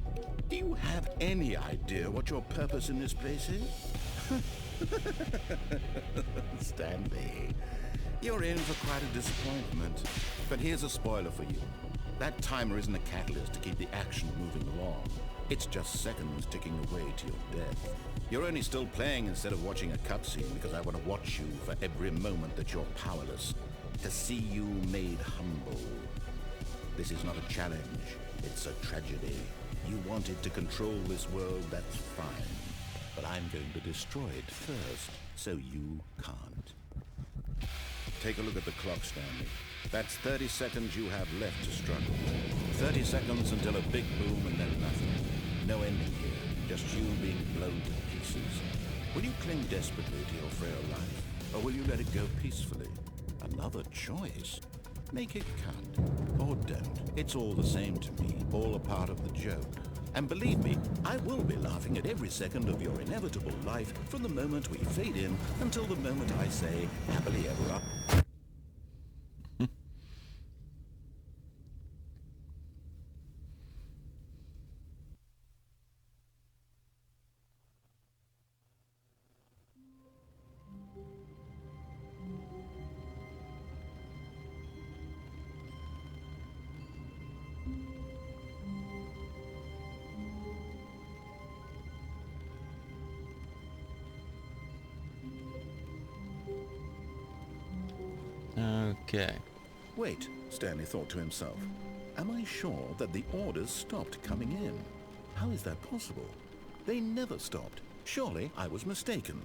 A: Do you have any idea what your purpose in this place is? Stanley, you're in for quite a disappointment. But here's a spoiler for you. That timer isn't a catalyst to keep the action moving along. It's just seconds ticking away to your death. You're only still playing instead of watching a cutscene because I want to watch you for every moment that you're powerless. To see you made humble. This is not a challenge. It's a tragedy. You wanted to control this world, that's fine. But I'm going to destroy it first, so you can't. Take a look at the clock, Stanley. That's 30 seconds you have left to struggle. 30 seconds until a big boom and then nothing. No ending here, just you being blown to pieces. Will you cling desperately to your frail life, or will you let it go peacefully? Another choice. Make it count, or don't. It's all the same to me, all a part of the joke. And believe me, I will be laughing at every second of your inevitable life from the moment we fade in until the moment I say, happily ever after.
D: Okay.
A: Wait, Stanley thought to himself. Am I sure that the orders stopped coming in? How is that possible? They never stopped. Surely I was mistaken.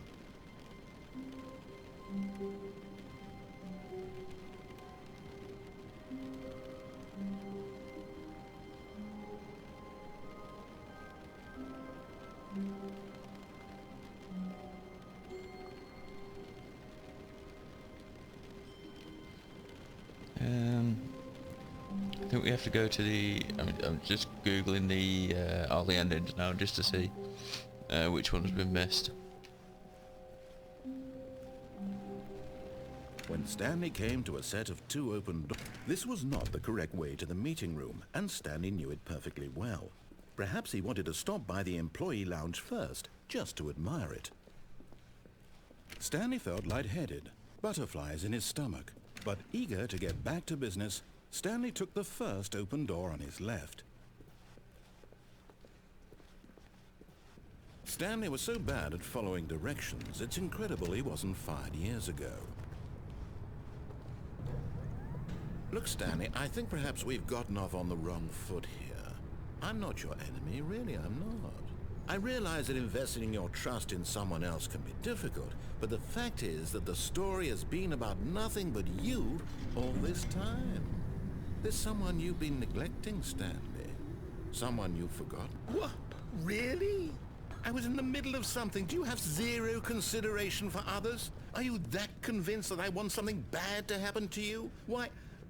D: I think we have to go to the... I'm just googling the all the endings now just to see which one's been missed.
A: When Stanley came to a set of 2 open doors, this was not the correct way to the meeting room, and Stanley knew it perfectly well. Perhaps he wanted to stop by the employee lounge first, just to admire it. Stanley felt lightheaded, butterflies in his stomach, but eager to get back to business, Stanley took the first open door on his left. Stanley was so bad at following directions, it's incredible he wasn't fired years ago. Look, Stanley, I think perhaps we've gotten off on the wrong foot here. I'm not your enemy, really, I'm not. I realize that investing your trust in someone else can be difficult, but the fact is that the story has been about nothing but you all this time. There's someone you've been neglecting, Stanley. Someone you've forgotten. What? Really? I was in the middle of something. Do you have zero consideration for others? Are you that convinced that I want something bad to happen to you? Why,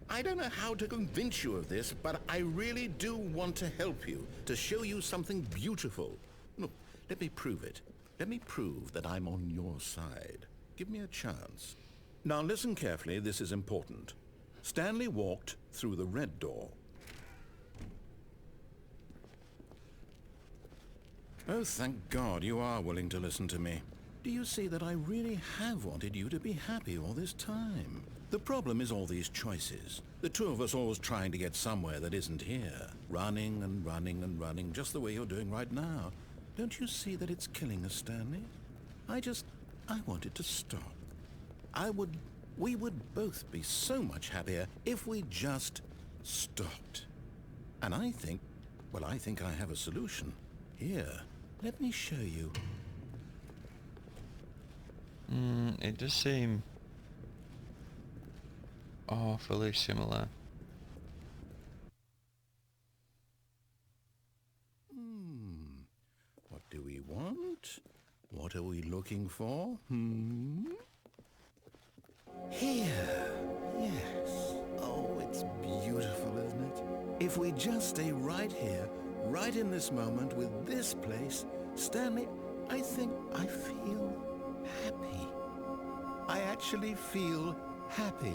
A: I don't know how to convince you of this, but I really do want to help you, to show you something beautiful. Look, let me prove it. Let me prove that I'm on your side. Give me a chance. Now listen carefully, this is important. Stanley walked through the red door. Oh, thank God you are willing to listen to me. Do you see that I really have wanted you to be happy all this time? The problem is all these choices. The two of us always trying to get somewhere that isn't here. Running and running and running, just the way you're doing right now. Don't you see that it's killing us, Stanley? I wanted to stop. We would both be so much happier if we just stopped. And I think I have a solution. Here, let me show you.
D: It does seem awfully similar.
A: What do we want? What are we looking for? Here. Yes. Oh, it's beautiful, isn't it? If we just stay right here, right in this moment with this place, Stanley, I think I feel happy. I actually feel happy.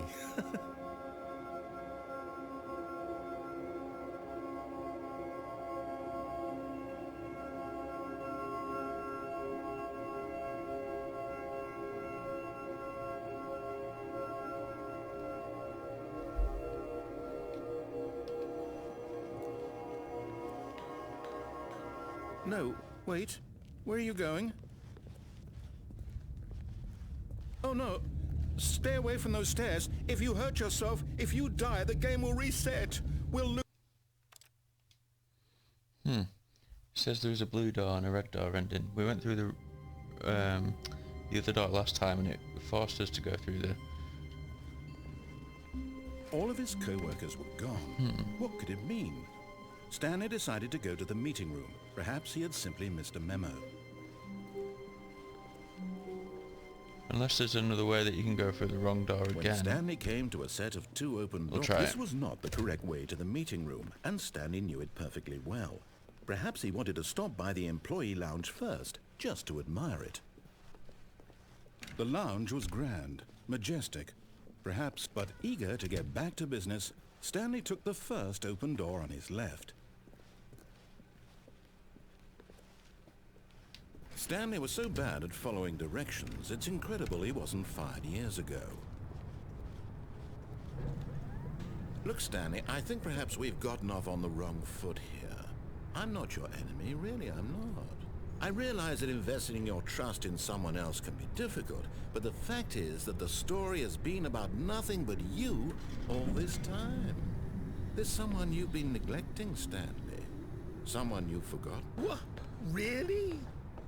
A: No, wait. Where are you going? Oh no. Stay away from those stairs. If you hurt yourself, if you die, the game will reset. We'll lose.
D: It says there was a blue door and a red door ending. We went through the other door last time and it forced us to go through the...
A: All of his co-workers were gone. What could it mean? Stanley decided to go to the meeting room. Perhaps he had simply missed a memo.
D: Unless there's another way that you can go through the wrong door
A: When
D: again.
A: Stanley came to a set of two open doors, this was not the correct way to the meeting room, and Stanley knew it perfectly well. Perhaps he wanted to stop by the employee lounge first, just to admire it. The lounge was grand, majestic, perhaps, but eager to get back to business, Stanley took the first open door on his left. Stanley was so bad at following directions, it's incredible he wasn't fired years ago. Look, Stanley, I think perhaps we've gotten off on the wrong foot here. I'm not your enemy, really, I'm not. I realize that investing your trust in someone else can be difficult, but the fact is that the story has been about nothing but you all this time. There's someone you've been neglecting, Stanley. Someone you forgot. What? Really?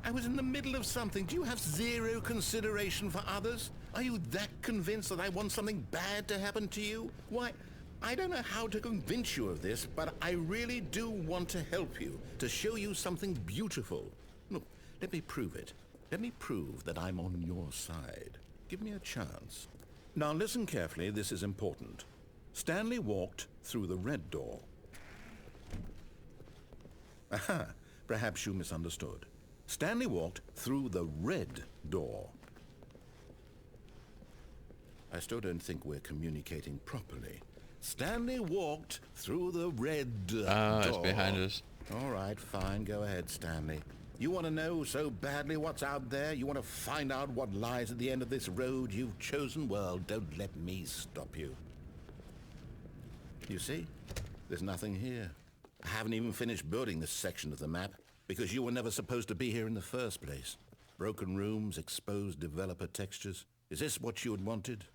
A: I was in the middle of something. Do you have zero consideration for others? Are you that convinced that I want something bad to happen to you? Why, I don't know how to convince you of this, but I really do want to help you, to show you something beautiful. Look, let me prove it. Let me prove that I'm on your side. Give me a chance. Now listen carefully, this is important. Stanley walked through the red door. Aha, perhaps you misunderstood. Stanley walked through the red door. I still don't think we're communicating properly. Stanley walked through the red door.
D: It's behind us.
A: All right, fine. Go ahead, Stanley. You want to know so badly what's out there? You want to find out what lies at the end of this road you've chosen? Well, don't let me stop you. You see? There's nothing here. I haven't even finished building this section of the map because you were never supposed to be here in the first place. Broken rooms, exposed developer textures. Is this what you had wanted?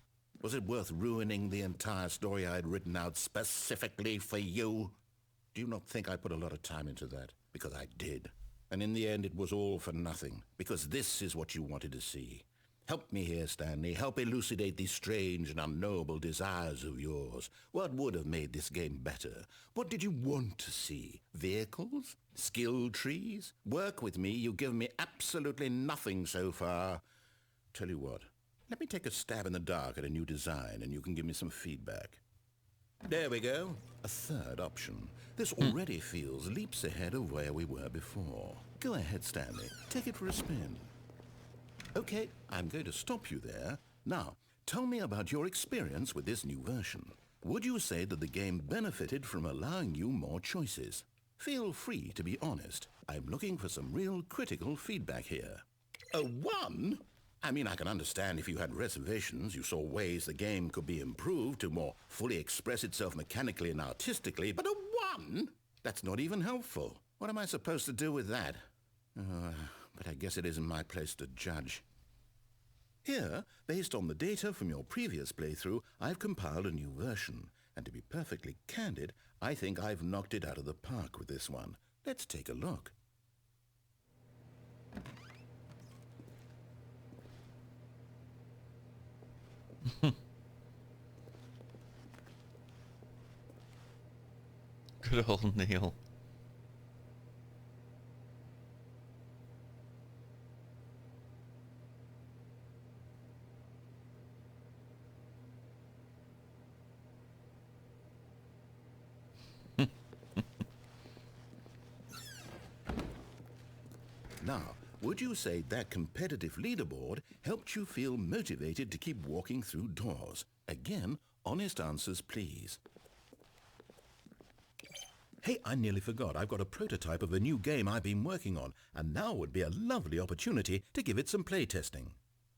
A: Was it worth ruining the entire story I had written out specifically for you? Do you not think I put a lot of time into that? Because I did. And in the end, it was all for nothing. Because this is what you wanted to see. Help me here, Stanley. Help elucidate these strange and unknowable desires of yours. What would have made this game better? What did you want to see? Vehicles? Skill trees? Work with me. You've given me absolutely nothing so far. Tell you what. Let me take a stab in the dark at a new design, and you can give me some feedback. There we go. A third option. This already feels leaps ahead of where we were before. Go ahead, Stanley. Take it for a spin. Okay, I'm going to stop you there. Now, tell me about your experience with this new version. Would you say that the game benefited from allowing you more choices? Feel free to be honest. I'm looking for some real critical feedback here.
B: A 1? I mean, I can understand if you had reservations, you saw ways the game could be improved to more fully express itself mechanically and artistically, but a 1? That's not even helpful. What am I supposed to do with that? But I guess it isn't my place to judge. Here, based on the data from your previous playthrough, I've compiled a new version. And to be perfectly candid, I think I've knocked it out of the park with this one. Let's take a look.
D: Good old Neil.
B: Now, would you say that competitive leaderboard helped you feel motivated to keep walking through doors? Again, honest answers, please. Hey, I nearly forgot. I've got a prototype of a new game I've been working on, and now would be a lovely opportunity to give it some playtesting.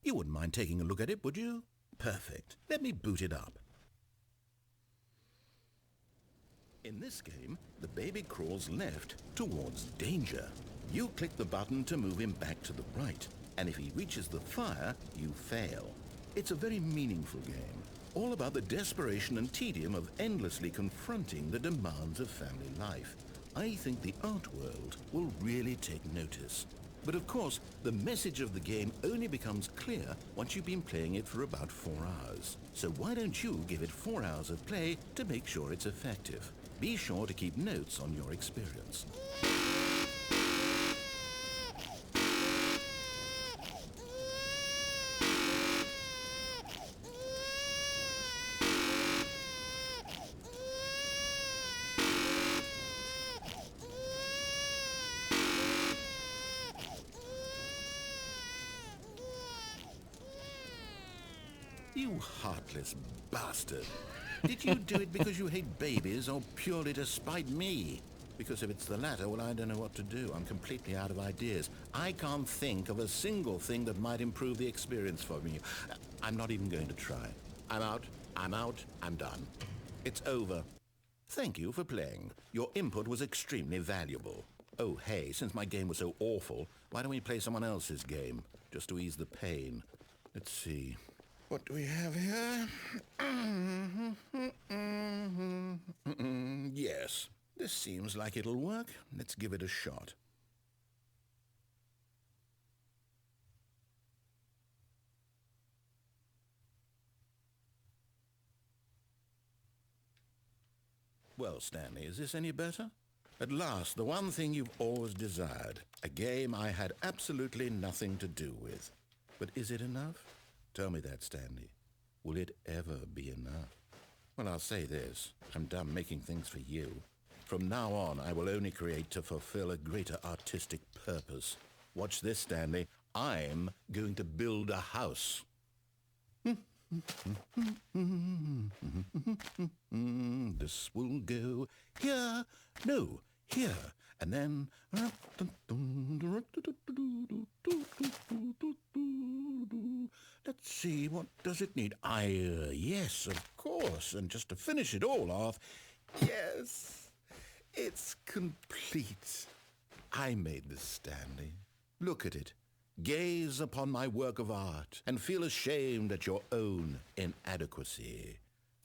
B: You wouldn't mind taking a look at it, would you? Perfect. Let me boot it up. In this game, the baby crawls left towards danger. You click the button to move him back to the right, and if he reaches the fire, you fail. It's a very meaningful game, all about the desperation and tedium of endlessly confronting the demands of family life. I think the art world will really take notice. But of course, the message of the game only becomes clear once you've been playing it for about 4 hours. So why don't you give it 4 hours of play to make sure it's effective? Be sure to keep notes on your experience. You heartless bastard. Did you do it because you hate babies or purely to spite me? Because if it's the latter, well, I don't know what to do. I'm completely out of ideas. I can't think of a single thing that might improve the experience for me. I'm not even going to try. I'm out, I'm done. It's over. Thank you for playing. Your input was extremely valuable. Oh, hey, since my game was so awful, why don't we play someone else's game? Just to ease the pain. Let's see. What do we have here? Yes, this seems like it'll work. Let's give it a shot. Well, Stanley, is this any better? At last, the one thing you've always desired. A game I had absolutely nothing to do with. But is it enough? Tell me that, Stanley. Will it ever be enough? Well, I'll say this. I'm done making things for you. From now on, I will only create to fulfill a greater artistic purpose. Watch this, Stanley. I'm going to build a house. This will go here. No, here. And then... Let's see, what does it need? Yes, of course. And just to finish it all off, yes, it's complete. I made this, Stanley. Look at it. Gaze upon my work of art and feel ashamed at your own inadequacy.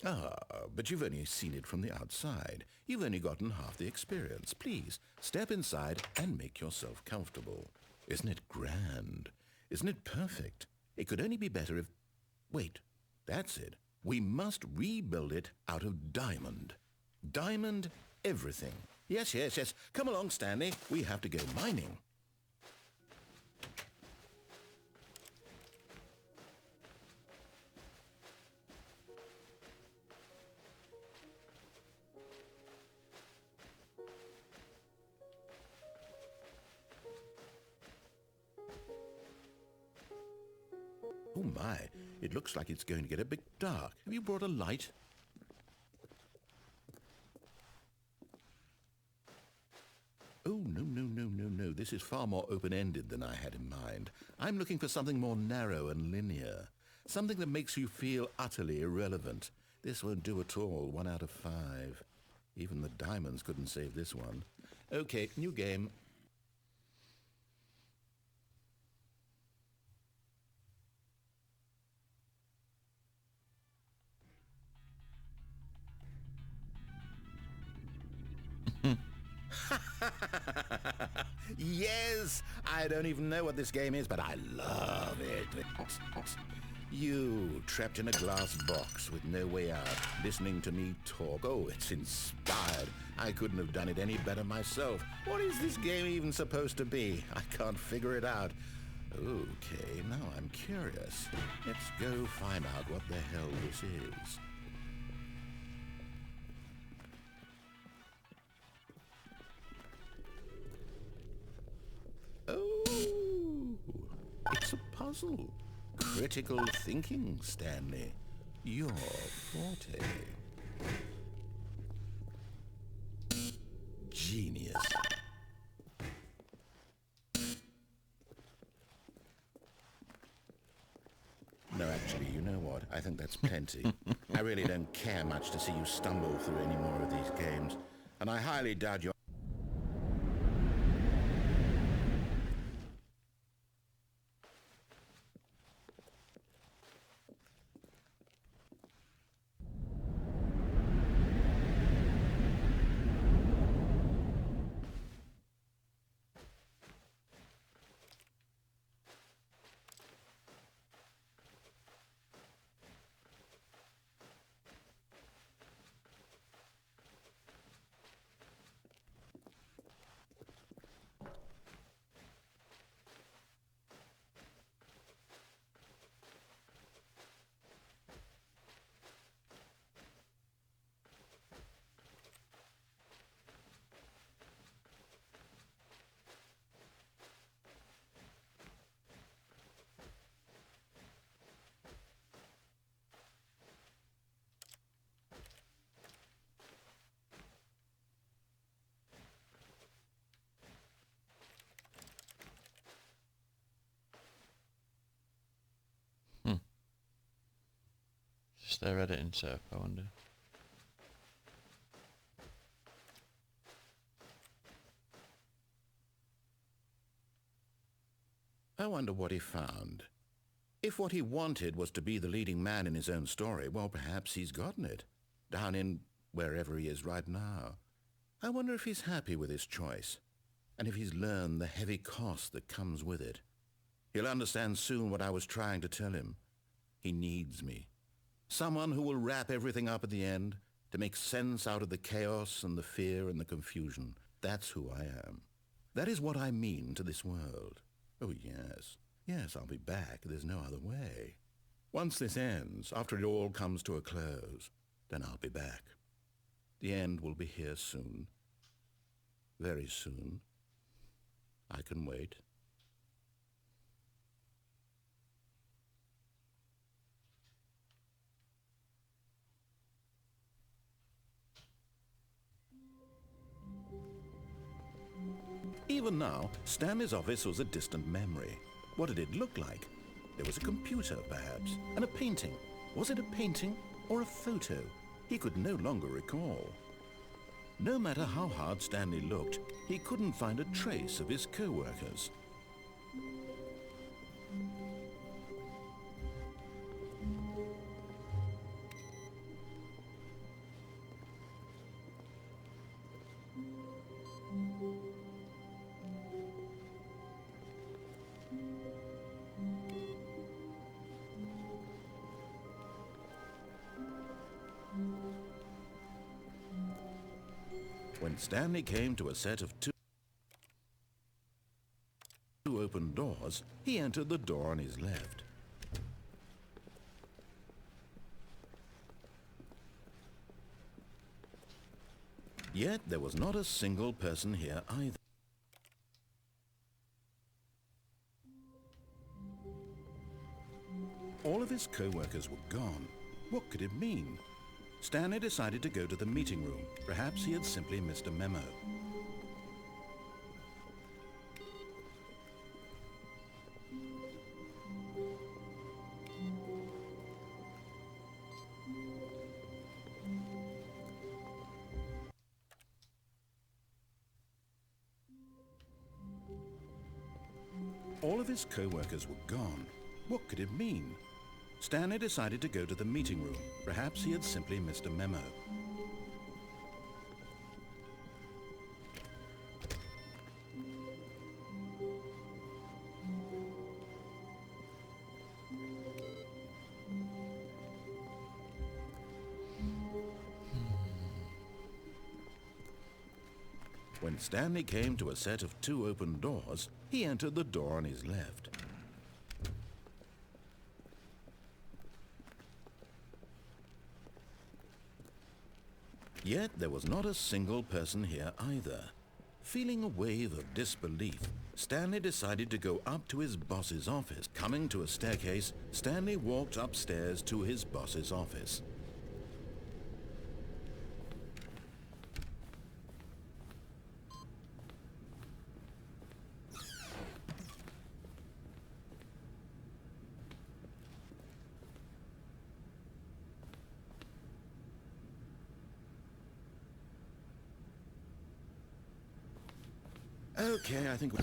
B: But you've only seen it from the outside. You've only gotten half the experience. Please, step inside and make yourself comfortable. Isn't it grand? Isn't it perfect? It could only be better if... Wait, that's it. We must rebuild it out of diamond. Diamond everything. Yes. Come along, Stanley. We have to go mining. Oh my, it looks like it's going to get a bit dark. Have you brought a light?
A: Oh, no, no, no, no, no. This is far more open-ended than I had in mind. I'm looking for something more narrow and linear. Something that makes you feel utterly irrelevant. This won't do at all. 1 out of 5. Even the diamonds couldn't save this one. Okay, new game. Yes! I don't even know what this game is, but I love it. You, trapped in a glass box with no way out, listening to me talk. Oh, it's inspired. I couldn't have done it any better myself. What is this game even supposed to be? I can't figure it out. Okay, now I'm curious. Let's go find out what the hell this is. Oh, it's a puzzle. Critical thinking, Stanley. Your forte. Genius. No, actually, you know what? I think that's plenty. I really don't care much to see you stumble through any more of these games. And I highly doubt you're...
D: Just their editing setup, I wonder.
A: I wonder what he found. If what he wanted was to be the leading man in his own story, well, perhaps he's gotten it. Down in wherever he is right now. I wonder if he's happy with his choice, and if he's learned the heavy cost that comes with it. He'll understand soon what I was trying to tell him. He needs me. Someone who will wrap everything up at the end, to make sense out of the chaos and the fear and the confusion. That's who I am. That is what I mean to this world. Oh, yes. Yes, I'll be back. There's no other way. Once this ends, after it all comes to a close, then I'll be back. The end will be here soon. Very soon. I can wait. Even now, Stanley's office was a distant memory. What did it look like? There was a computer, perhaps, and a painting. Was it a painting or a photo? He could no longer recall. No matter how hard Stanley looked, he couldn't find a trace of his co-workers. When Stanley came to a set of two open doors, he entered the door on his left. Yet there was not a single person here either. All of his co-workers were gone. What could it mean? Stanley decided to go to the meeting room. Perhaps he had simply missed a memo. All of his co-workers were gone. What could it mean? Stanley decided to go to the meeting room. Perhaps he had simply missed a memo. When Stanley came to a set of 2 open doors, he entered the door on his left. Yet there was not a single person here either. Feeling a wave of disbelief, Stanley decided to go up to his boss's office. Coming to a staircase, Stanley walked upstairs to his boss's office. Okay, I think we...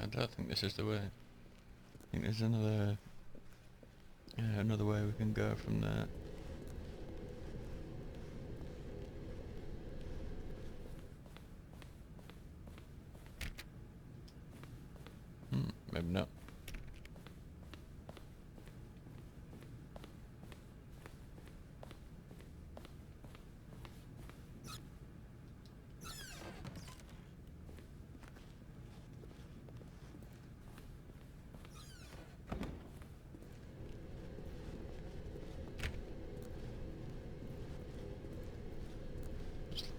D: I don't think this is the way. I think there's another way we can go from there. Maybe not.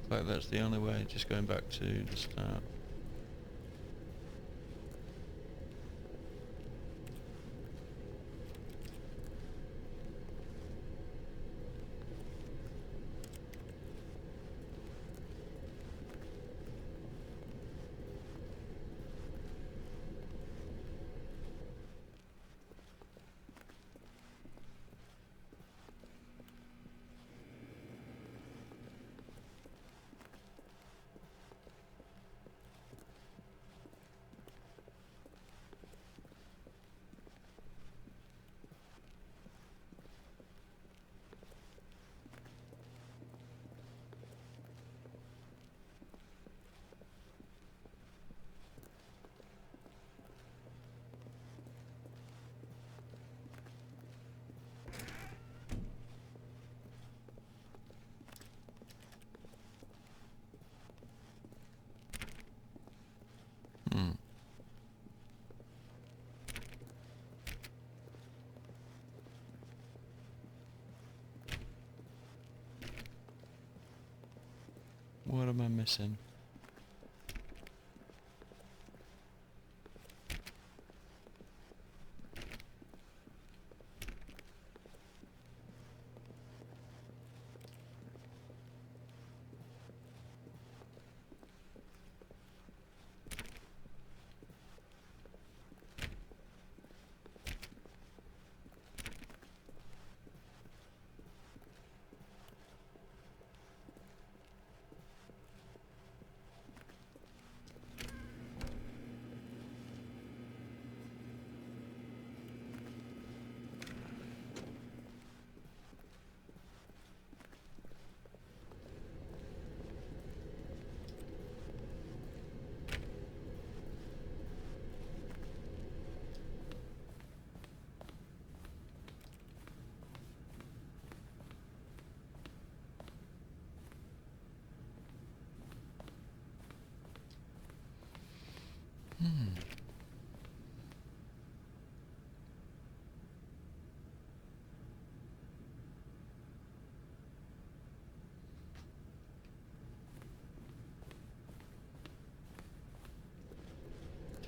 D: Like that's the only way, just going back to the start. What am I missing?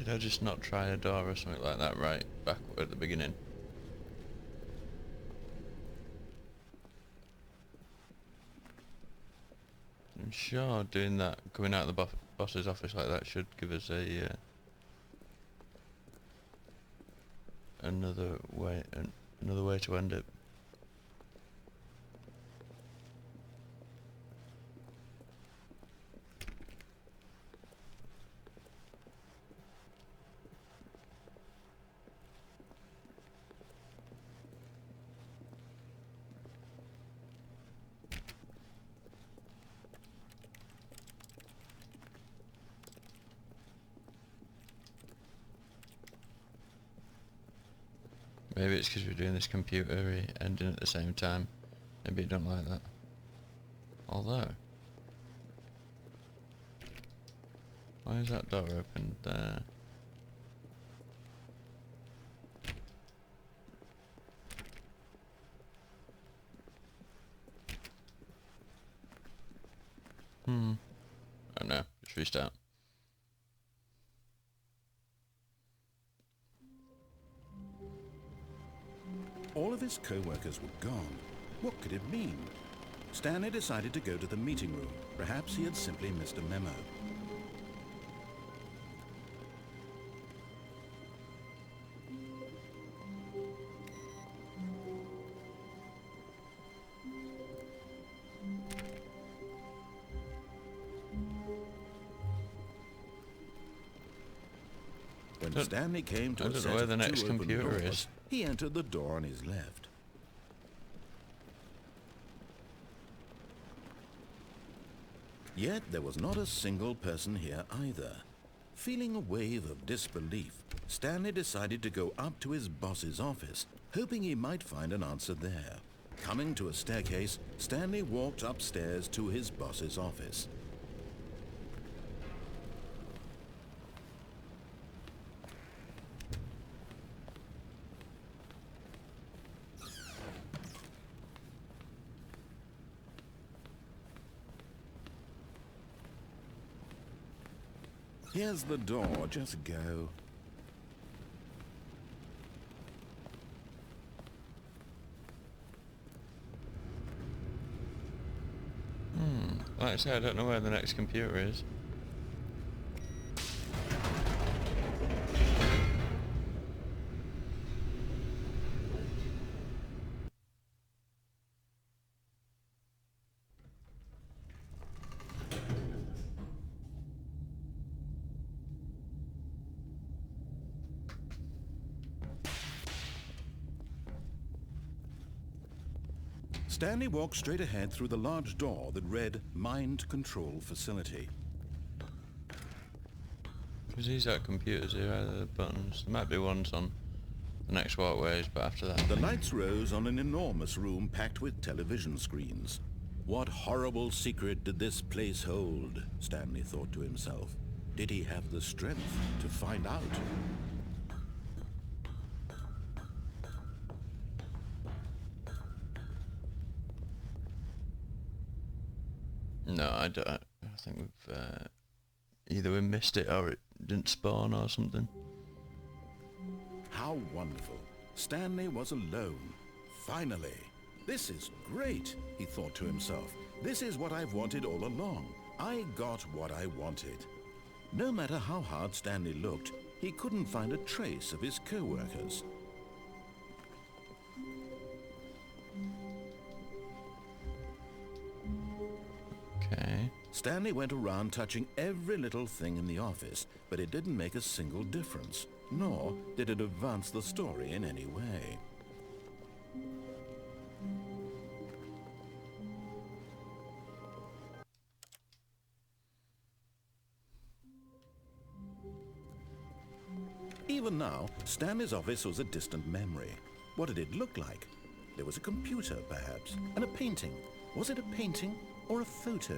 D: Did I just not try a door or something like that right back at the beginning? I'm sure doing that, going out the boss's office like that should give us a another way to end it. Maybe it's because we're doing this computer ending at the same time. Maybe it don't like that. Although, why is that door open there? Oh no, just restart.
A: All of his co-workers were gone. What could it mean? Stanley decided to go to the meeting room. Perhaps he had simply missed a memo. When Stanley came to
D: I
A: a
D: don't
A: set
D: know where
A: of
D: the next
A: two open
D: computer
A: doors,
D: is.
A: he entered the door on his left. Yet there was not a single person here either. Feeling a wave of disbelief, Stanley decided to go up to his boss's office, hoping he might find an answer there. Coming to a staircase, Stanley walked upstairs to his boss's office. Here's the door, just go.
D: Like I say, I don't know where the next computer is.
A: Stanley walked straight ahead through the large door that read Mind Control Facility.
D: Because these are computers here, either the buttons. There might be ones on the next walkways, but after that...
A: The lights rose on an enormous room packed with television screens. What horrible secret did this place hold? Stanley thought to himself. Did he have the strength to find out?
D: No, I don't. I think we've either we missed it or it didn't spawn or something.
A: How wonderful. Stanley was alone. Finally. This is great, he thought to himself. This is what I've wanted all along. I got what I wanted. No matter how hard Stanley looked, he couldn't find a trace of his co-workers.
D: Okay.
A: Stanley went around touching every little thing in the office, but it didn't make a single difference, nor did it advance the story in any way. Even now, Stanley's office was a distant memory. What did it look like? There was a computer, perhaps, and a painting. Was it a painting or a photo?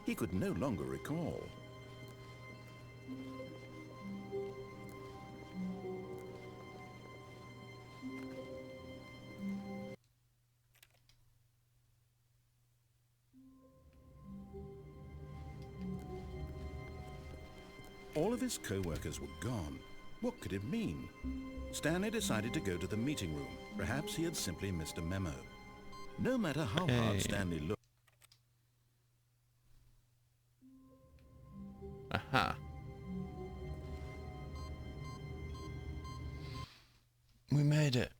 A: He could no longer recall. All of his co-workers were gone. What could it mean? Stanley decided to go to the meeting room. Perhaps he had simply missed a memo. No matter how hard Stanley looked...
D: Aha. We made it.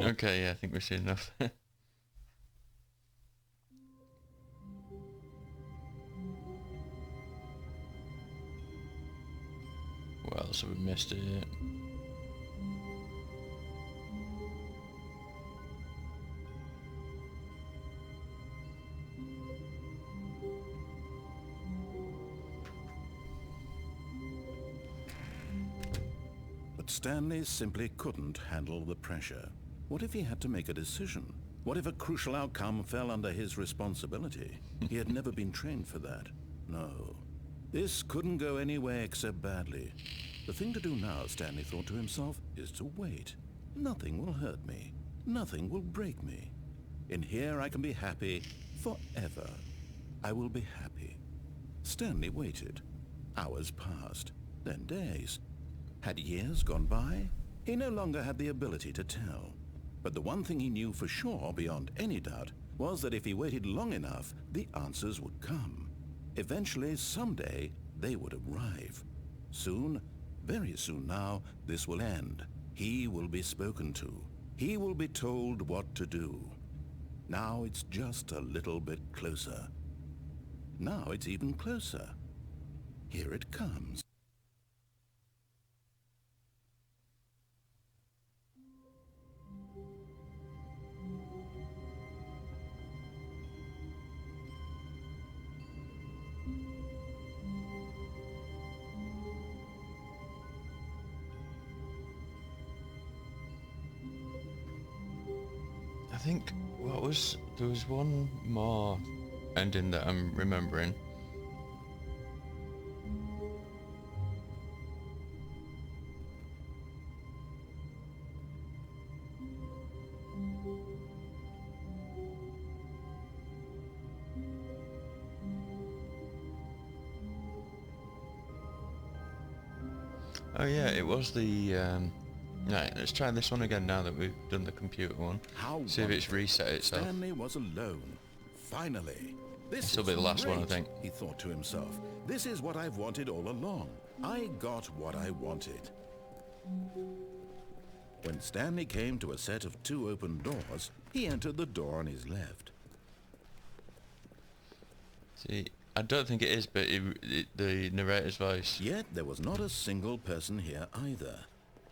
D: Okay, yeah, I think we've seen enough. Well, so we missed it.
A: But Stanley simply couldn't handle the pressure. What if he had to make a decision? What if a crucial outcome fell under his responsibility? He had never been trained for that. No. This couldn't go anywhere except badly. The thing to do now, Stanley thought to himself, is to wait. Nothing will hurt me. Nothing will break me. In here I can be happy forever. I will be happy. Stanley waited. Hours passed, then days. Had years gone by? He no longer had the ability to tell. But the one thing he knew for sure, beyond any doubt, was that if he waited long enough, the answers would come. Eventually, someday, they would arrive. Soon, very soon now, this will end. He will be spoken to. He will be told what to do. Now it's just a little bit closer. Now it's even closer. Here it comes.
D: I think there was one more ending that I'm remembering. Oh yeah, it was the right, let's try this one again now that we've done the computer one. See if it's reset itself.
A: Stanley was alone. Finally.
D: This will be the last one, I think.
A: He thought to himself. This is what I've wanted all along. I got what I wanted. When Stanley came to a set of 2 open doors, he entered the door on his left.
D: See, I don't think it is, but the narrator's voice.
A: Yet there was not a single person here either.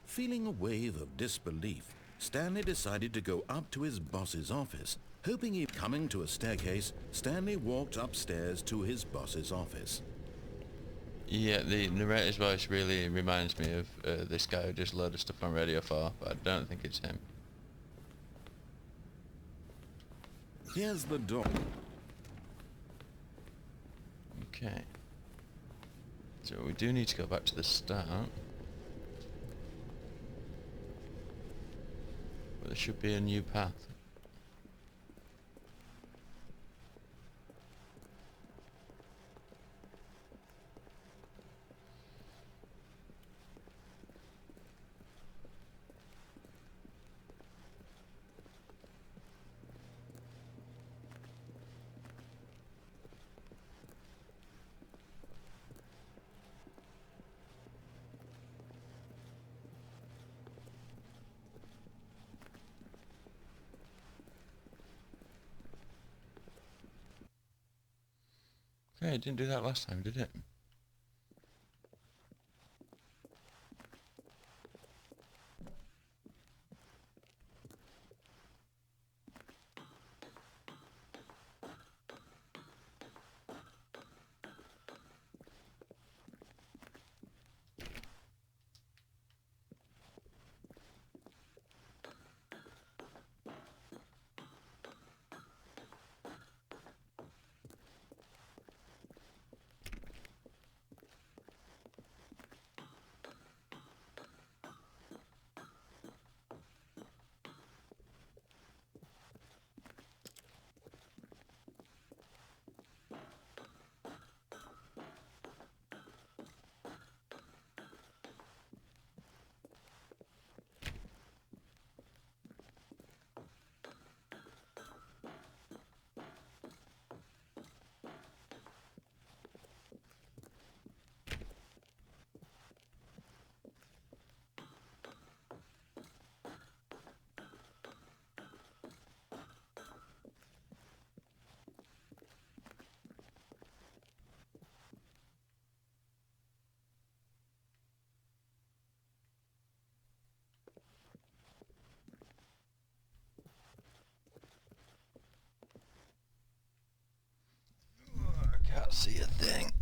A: Feeling a wave of disbelief, Stanley decided to go up to his boss's office. Hoping he'd coming to a staircase, Stanley walked upstairs to his boss's office.
D: Yeah, the narrator's voice really reminds me of this guy who just loaded stuff on Radio 4, but I don't think it's him.
A: Here's the door.
D: Okay. So we do need to go back to the start. But there should be a new path. Okay, it didn't do that last time, did it? I can't see a thing.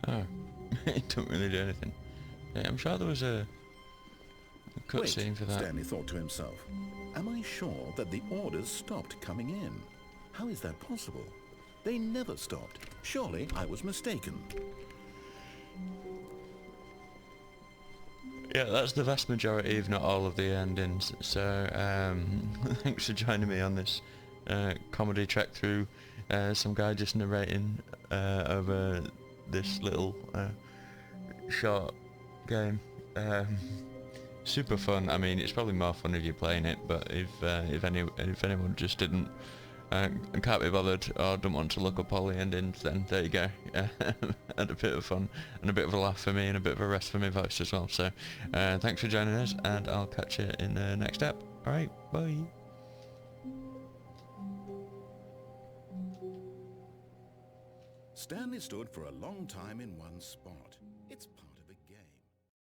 D: Oh, it don't really do anything. Yeah, I'm sure there was a cutscene for that.
A: Stanley thought to himself. Am I sure that the orders stopped coming in? How is that possible? They never stopped. Surely I was mistaken.
D: Yeah, that's the vast majority, if not all, of the endings. So, thanks for joining me on this comedy trek through some guy just narrating over this little short game. Super fun. I mean, it's probably more fun if you're playing it, but if anyone just didn't can't be bothered or don't want to look up all the endings, then there you go. And a bit of fun and a bit of a laugh for me and a bit of a rest for my voice as well. So thanks for joining us, and I'll catch you in the next step. Alright, bye.
A: Stanley stood for a long time in one spot. It's